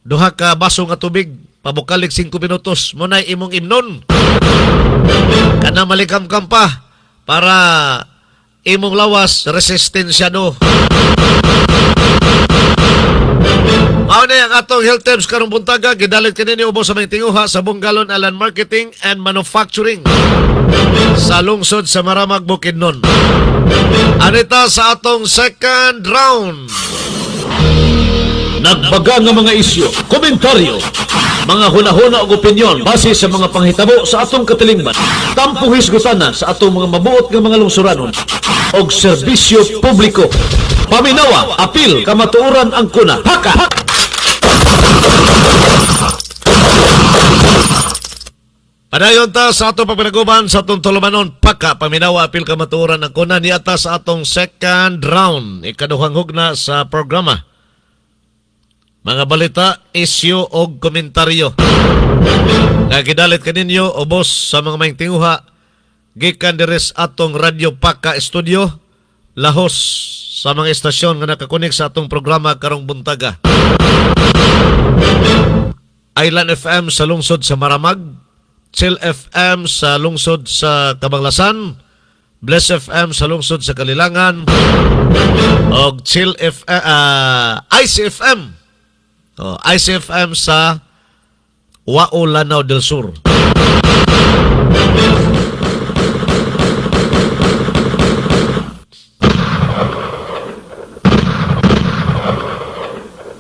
duha ka baso nga tubig, pabukalig 5 minutos, mo na imong imnon. Kana malikam-kam pa para imong lawas resistensyado. Mao na ang atong health tips karong buntaga, gidalit kanini ubos sa mga tinguha sa Bonggalon Island Marketing and Manufacturing sa lungsod sa Maramag, Bukidnon. Anita sa atong second round. Nagbaga nga mga isyu, komentaryo, mga hunahuna o opinyon base sa mga panghitabo sa atong katilingban. Tampo hisgutanan sa atong mga mabuot nga mga lungsuranon o serbisyo publiko. Paminawa, apil, kamatuoran ang kuna. Haka! Adayon ta sa atong pagpinaguban sa atong tulumanon, paka paminawa apil ka matuoran ang kuna niata sa atong second round, ikaduhang hugna sa programa. Mga balita, isyu o komentaryo. Nagidalit kaninyo ubos sa mga maing tinguha gikan deres atong Radyo Paka Studio, lahos sa mga estasyon nga nakakunik sa atong programa karong buntaga. Island FM sa lungsod sa Maramag, Chill FM sa lungsod sa Kabanglasan, Bless FM sa lungsod sa Kalilangan, o ICFM. ICFM sa Wao, Lanao del Sur.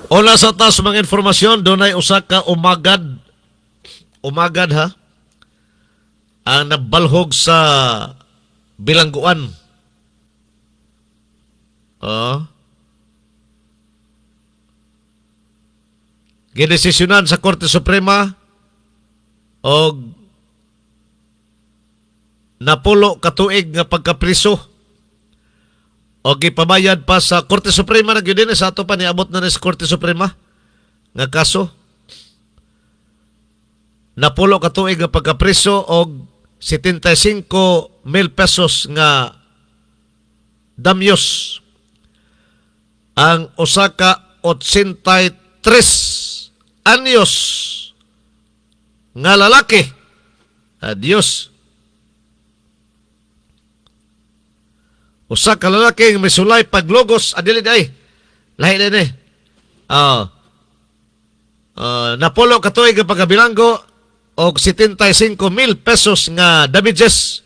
Ola sa taas mga informasyon, doon ay usa ka umagad ha, ang nabalhog sa bilangguan. Gidesisyonan sa Korte Suprema o napulo katuig nga pagkapriso o gipabayad pa sa Korte Suprema na gyud sa ato pa niabot na sa Korte Suprema nga kaso. Napulo katuig nga pagkapriso og 75,000 pesos nga damyos ang usa ka 83 anyos nga lalaki. Adios. Usa ka lalaki nga misulay paglogos adili day. Lahi din eh. Napulo katuig nga pagkabilanggo og 75,000 pesos nga damages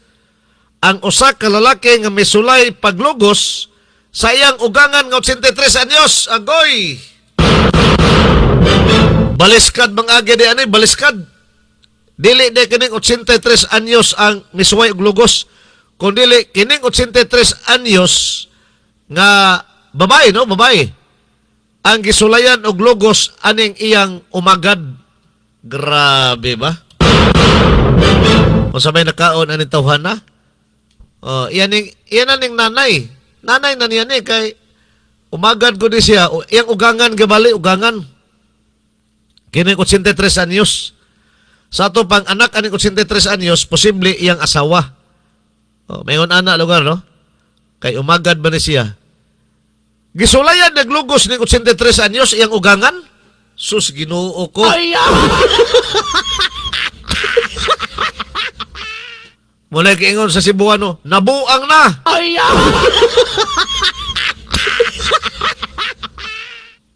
ang usa ka lalaki nga misulay paglogos sa iyang ugangan nga 83 anyos. Agoy! Baliskad mga agi di ani, baliskad. Dili de kining 83 anyos ang misuway og lugos. Kung dili kining 83 anyos nga babae, no, babae. Ang gisulayan og lugos aning iyang umagad. Grabe ba? Kung sabay nakaon aning tawhana, iyan aning nanay. Nanay na niya ni kay umagad ko di siya. Iyang ugangan gabali, ugangan. Kining 83 anyos. Sa ato pang anak aning 83 anyos, posible iyang asawa. Mayon ana lugar, no? Kay umagad ba ni siya? Gisulayan naglugos ning 83 anyos iyang ugangan? Sus, Ginoo ko. Mula kiingon sa Cebuano, nabuang na.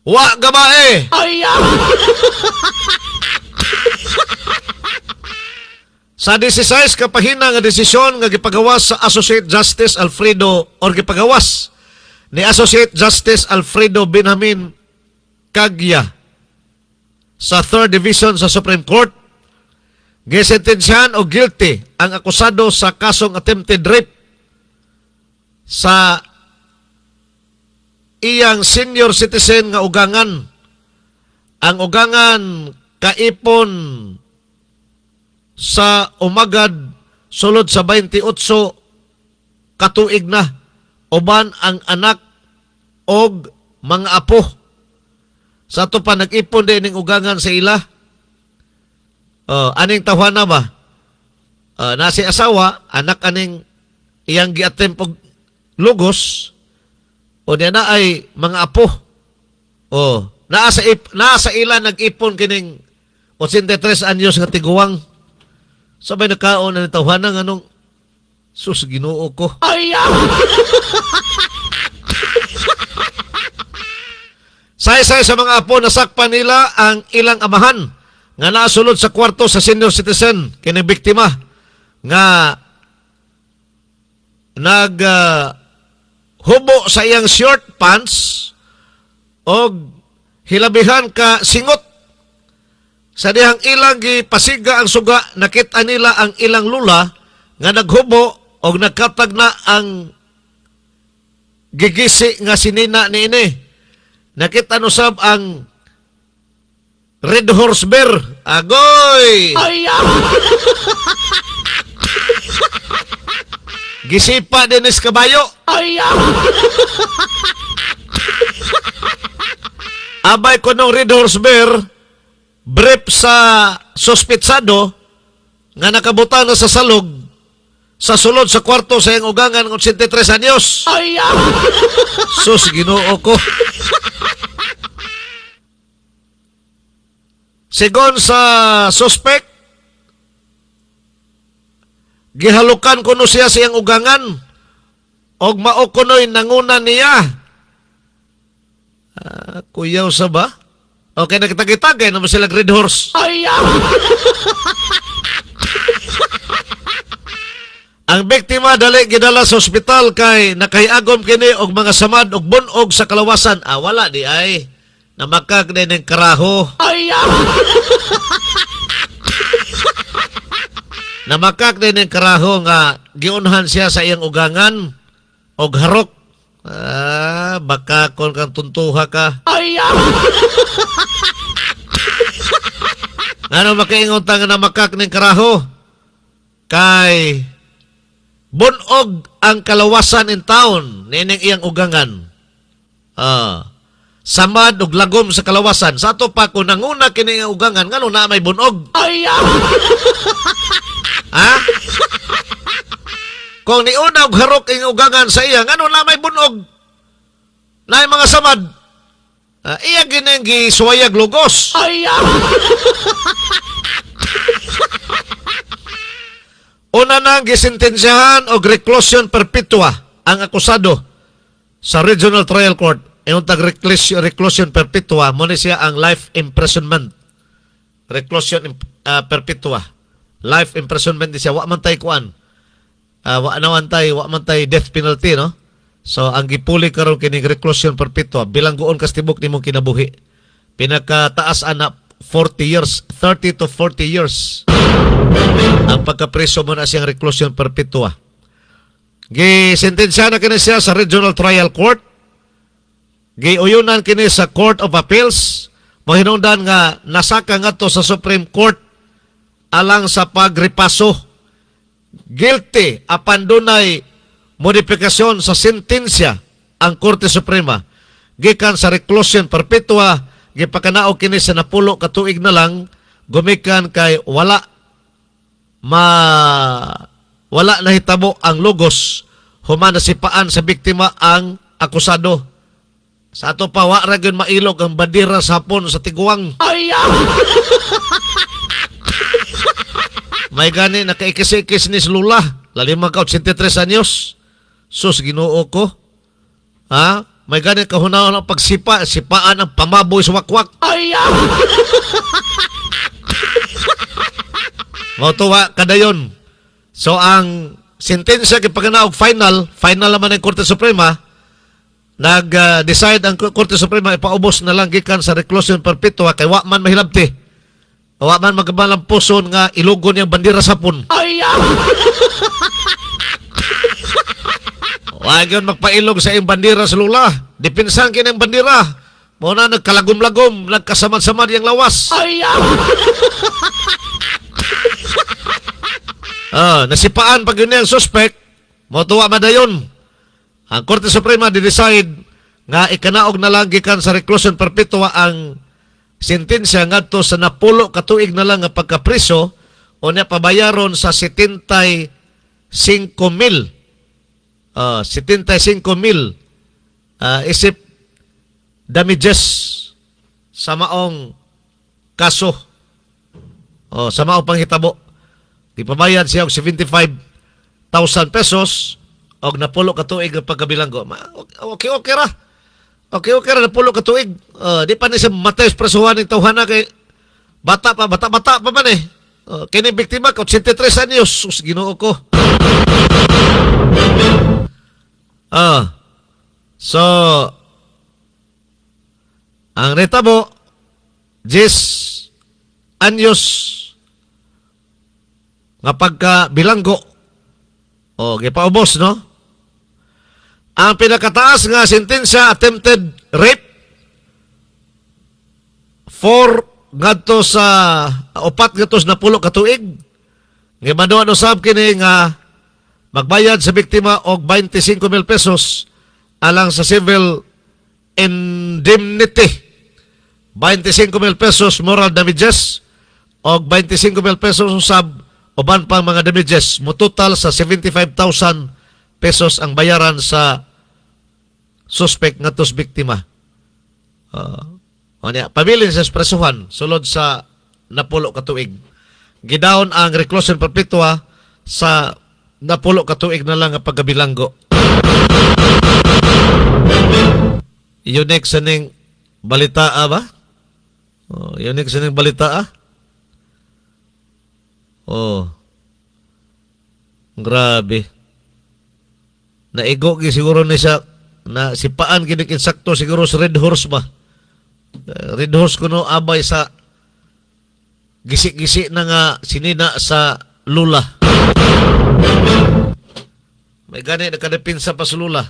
Wa gabae. Sa 16 kapahina nga desisyon nga gipagawas sa Associate Justice Alfredo or gipagawas ni Associate Justice Alfredo Benjamin Cagya sa 3rd Division sa Supreme Court, gisentensyahan o guilty ang akusado sa kasong attempted rape sa iyang senior citizen nga ugangan. Ang ugangan kaipon sa umagad sulod sa 28 katuig na, uban ang anak og mga apo. Sa ito pa nag-ipon din ng ugangan sa ila. Aning tawhana ba? Nasi asawa, anak aning iyang giatempt og lugos, o niya na ay mga apo. Nasa ila nag-ipon kining 83 anyos nga tiguwang. Sabay nakaon na tawhana nga nung sus, Ginoo ko. Say-say sa mga apo, nasakpan nila ang ilang amahan nga nasulod sa kwarto sa senior citizen kining biktima nga hubo sa iyang short pants o hilabihan ka singot. Sa dihang ilang gipasiga ang suga, nakita nila ang ilang lula nga naghubo o nagkatag na ang gigisi nga sinina ni ini. Nakita nusab ang Red Horse Bear. Agoy! Gisipa Dennis Caballo. Abay ko nung Red Horse Bear, brief sa sospitsado nga nakabutan na sa salog sa sulod sa kwarto sa iyang ugangan ng 83 anyos. Sus, Ginoo ko. Sigon sa suspect, gihalukan kuno siya sa iyang ugangan og mao kuno'y nanguna niya. Kuyaw sa ba? Okay, nakitagay-tagay naman sila Red Horse. Ang biktima dali gidala sa ospital kay nakahiagom kini og mga samad og bunog sa kalawasan. Wala di ay. Namakag din ng karaho. Namakag din ng karaho nga giunhan siya sa iyang ugangan og harok. Baka kon kang tuntuha ka. Ano makaingon nga namakag ng karaho? Kay bunog ang kalawasan in town nining iyang ugangan. Samad og lagom sa kalawasan. Sa ato pa kung nanguna kini nga ugangan ngano na may bunog. Ha? Kung niuna og harok ing ugangan sa iya ngano na may bunog. Na mga samad. Iya gineng gisuwayag lugos. Una nang gisintensyahan og reclusion perpetua ang akusado sa Regional Trial Court. Yung reclusion perpetua, muna siya ang life imprisonment. Reclusion perpetua. Life imprisonment di siya. Wa man tay kuan. Wa man tay death penalty, no? So, ang gipuli karon kining reclusion perpetua, bilang guon kastibok nimong kinabuhi. Pinakataas ana 40 years, 30 to 40 years. Ang pagkapreso mo na siyang reclusion perpetua. Gisentensya na kini siya sa Regional Trial Court. Giuyunan kini sa Court of Appeals. Mahinungdan nga nasaka nga to sa Supreme Court alang sa pagrepaso. Guilty apan dunay modifikasyon sa sentensya ang Korte Suprema. Gikan sa reclusion perpetua, gipakanaog kini sa 10 ka tuig na lang, gumikan kay wala nahitabo ang lugos human nasipaan sa biktima ang akusado. Sa ato pa, wa ra gyud mailog ang bandera sa hapon sa tiguang. May gani nakaikis-ikis ni Lula. Lalima ka 83 anyos. Sus, Ginoo ko. Ha? May gani kahunahon ang pagsipa. Sipaan ang pamaboy sa wakwak. Mautuwa kadayon. So, ang sentensya kipaganaog final naman ng Korte Suprema, nag-decide ang Korte Suprema ipaubos na lang gikan sa reclusion perpetua kay wa man mahilabti. Wa man magbalang puson nga ilugon yung bandera sa hapon. Wa gyud magpailog sa iyong bandera sa Lula. Dipinsan kini ang bandera. Mo na nagkalagom-lagom, nagkasamad-samad yang lawas. Nasipaan pag yun yung suspect, mo tuwa madayon. Ang Korte Suprema di-decide nga ikanaog na lang gikan sa reclusion perpetua ang sentensya ngadto sa 10 katuig na lang nga pagkapriso o niya pabayaron sa 75,000. 75,000 isip damages sa maong kaso. Sa maong panghitabo. Ipabayad siya og 75,000 pesos og 10 katuig ang pagkabilanggo. Okay ra. Okay ra 10 katuig. Di pa ni siya matay sa presuhan ng tawhana kay bata pa man eh. Kini biktima ka 83 anyos. Sus, Ginoo ko. So ang retabo 10 anyos nga pagkabilanggo. Gipaubos, no? Ang pinakataas nga sentensya, attempted rape, 4 ngadto sa upat gatos na pulo ka tuig. Nga maduan usab kini nga magbayad sa biktima og 25,000 pesos alang sa civil indemnity. 25,000 pesos moral damages og 25,000 pesos usab uban pang mga damages. Mo total sa 75,000 pesos ang bayaran sa suspect ngadtos biktima. Pabilin sa espresuhan sulod sa napulo ka tuig. Gidaon ang reclusion perpetua sa napulo ka tuig na lang nga pagkabilanggo. Unique sa ning balita ba? Unique sa ning balita grabe. Naigo gi siguro ni siya na sipaan gid insakto siguro sa Red Horse ba? Red Horse kuno abay sa gisi-gisi na nga sinina sa lula. May gani nakadepinsa pa sa lula.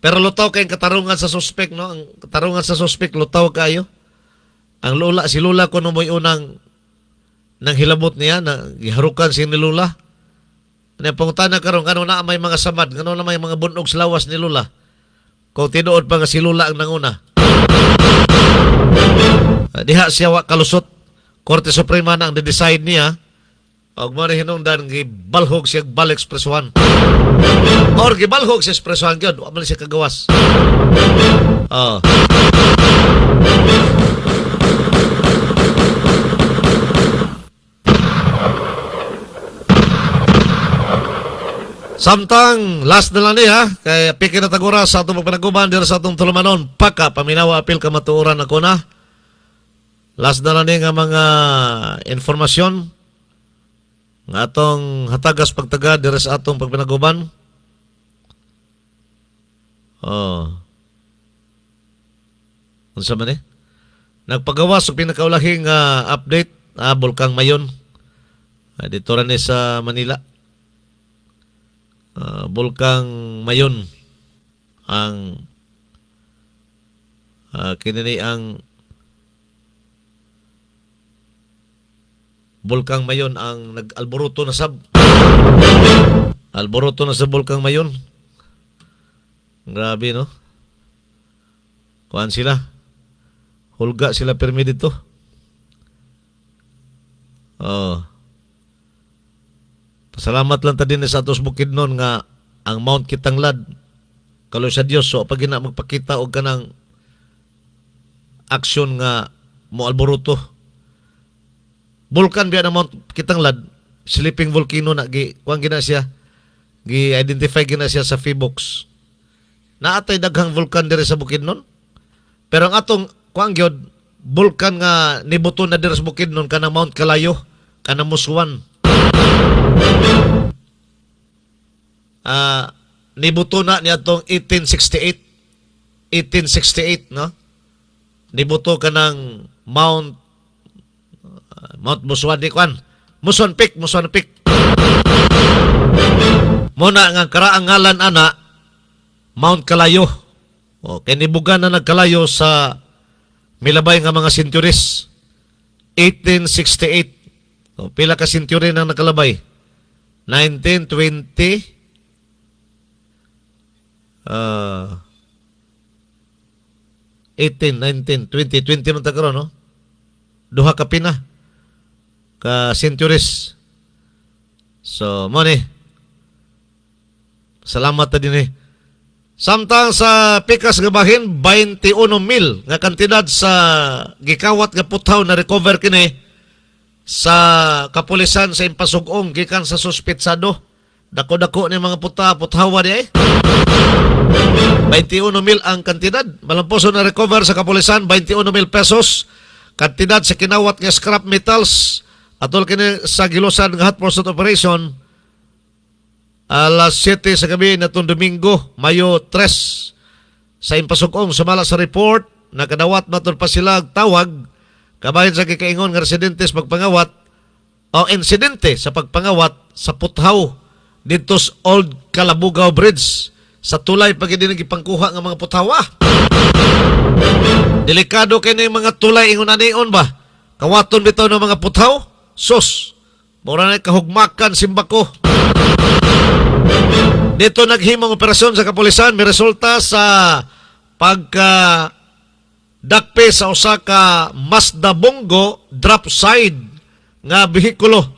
Pero lutaw kayong katarungan sa suspect, no? Ang katarungan sa suspect, lutaw kayo. Ang lula, si lula kuno mo'y unang nang hilabot niya, na giharukan si ni lula. Ano pangutan na karon kano na may mga samad, kano na may mga bunog sa lawas ni lula. Kung tinuod pa nga si lula ang nanguna. Diha siya wa kalusot. Korte Suprema na ang de-decide niya. Og mo hinungdan gibalhog siya balik Express 1. Or gibalhog siya Express 1 gyud, wa man siya kagawas. Samtang last na lang niya, kay piki na tagura sa atong pagpanaguban dito sa atong tulumanon, paka paminawa apil ka matuoran ako na. Last na lang niya nga mga informasyon nga atong hatagas pagtaga dito sa atong pagpanaguban. Unsa man nagpagawas og pinakaulahing update Bulkang Mayon. Dito ra ni sa Manila. Bulkang Mayon ang kinini ang Bulkang Mayon ang nag-alboroto na sab. Alboroto na sa Bulkang Mayon. Grabe, no? Kuan sila. Hulga sila permi dito. Pasalamat lang ta din sa atos Bukidnon nga ang Mount Kitanglad kaloy sa Dios so pag gina magpakita og kanang aksyon nga mo alboroto. Bulkan biya ng Mount Kitanglad, sleeping volcano na kuan gina siya. Gi-identify gina siya sa Phoebox. Naatay daghang vulkan diri sa Bukidnon. Pero ang atong kuan gyud bulkan nga nibuton na diri sa Bukidnon kanang Mount Kalayo, kanang Musuan. Nibuto na niya itong 1868, no? Nibuto ka ng Mount Musuan, di kwan. Musuan Peak. Muna nga karaang ngalan ana, Mount Kalayo. Kaya nibugan na nagkalayo sa milabay nga mga centuries. 1868. Pila ka century na nakalabay? 1920, 18, 19, 20 man tagkaroon, no? Duha ka pina ka centuries. So, mo ni. Salamat ta din Samtang sa pikas nga bahin 21,000 nga kantidad sa gikawat nga puthaw na recover kini sa kapulisan sa impasugong gikan sa suspitsado. Dako-dako ni mga puthawa di 21,000 ang kantidad. Malamposo na recover sa kapulisan 21,000 pesos. Kantidad sa kinawat nga scrap metals atol kini sa gilosan nga hot pursuit operation alas 7 sa gabi natong Domingo, Mayo 3 sa impasugong sumala sa report nakadawat matod pa sila tawag kabahin sa kikaingon nga residente sa pagpangawat o insidente sa pagpangawat sa puthaw dito sa Old Calabugaw Bridge sa tulay pag hindi nagipangkuha ng mga putawa. Delikado kayo na yung mga tulay ingon anion ba? Kawaton bitaw ng mga putaw? Sus, mura na kahugmakan simbako. Dito naghimong operasyon sa kapulisan, may resulta sa pagka dakpe sa usa ka Mazda Bongo drop side nga behikulo.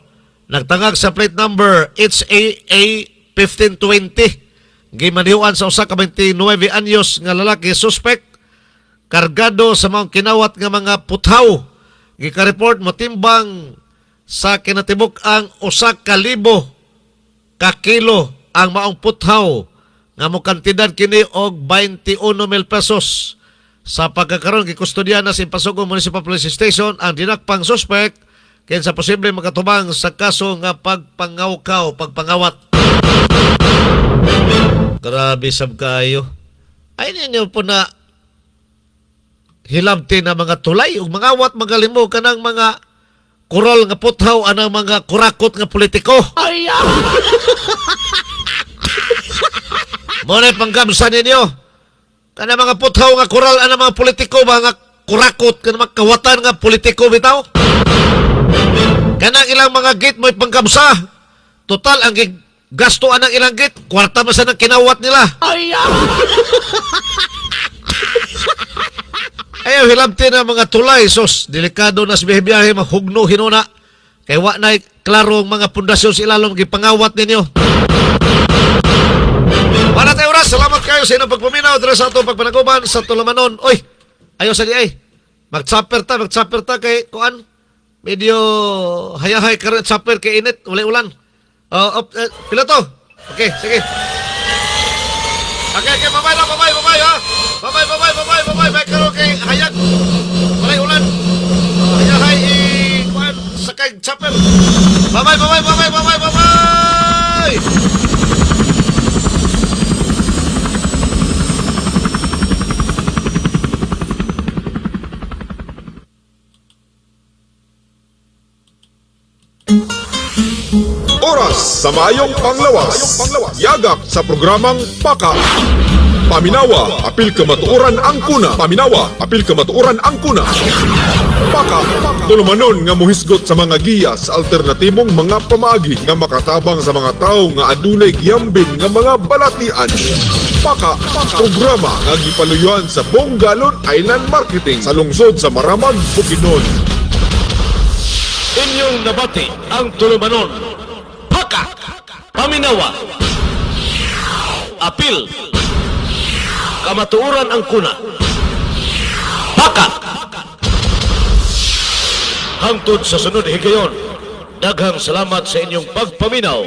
Nagtangag sa plate number HAA 1520. Gimanihuan sa usa ka 29 anyos nga lalaki suspect kargado sa mga kinawat nga mga puthaw. Gika-report motimbang sa kinatibuk ang 1,000 ka kilo ang maong puthaw nga mo kantidad kini og 21,000 pesos. Sa pagkakaroon gikustudya na sa Impasugo Municipal Police Station ang dinakpang suspect kaya sa posible makatubang sa kaso nga pagpangawkaw, pagpangawat. Grabe sab kayo. Ay ninyo po na hilabti na mga tulay ug mangawat magalimo ka ng mga kural nga puthaw anang mga kurakot nga politiko. Ay! Muna panggamsa ninyo. Kana mga puthaw nga kural anang mga politiko ba nga kurakot kana mga kawatan nga politiko bitaw? Kanang ilang mga gate mo ipangkamsa. Total, ang gasto anang ilang gate, kwarta man sa nang kinawat nila. Ayaw, hilabti na mga tulay. Sos, delikado na sa biyahe, mahugno, hinuna. Kaya wa na klarong mga pundasyon sa ilalong gipangawat ninyo. Para tayo oras, salamat kayo sa inyong pagpaminaw. Dira sa atong pagpanaguban sa Tulamanon. Oy, ayaw sa di ay. Mag-chopper ta kay kuan. Medyo hayahay ka rin, chopper kay init, ulay-ulan. Piloto. Okay, sige. Okay, babay ha. Babay. May karo kay hayag. Ulay-ulan. Hayahay, kuan, sakay, chopper. Babay. Oras sa Mayong Panglawas. Yagak sa programang Paka. Paminawa, apil kamatuoran ang kuna. Paka, tulumanon nga muhisgot sa mga giya sa alternatibong mga pamaagi nga makatabang sa mga tao nga adunay giyambing nga mga balatian. Paka, programa nga gipaluyuan sa Bongalon Island Marketing sa lungsod sa Maramag, Bukidnon. Inyong nabati ang Tulumanon. Paka! Paminawa! Apil! Kamatuuran ang kuna. Paka! Hangtod sa sunod higayon, daghang salamat sa inyong pagpaminaw.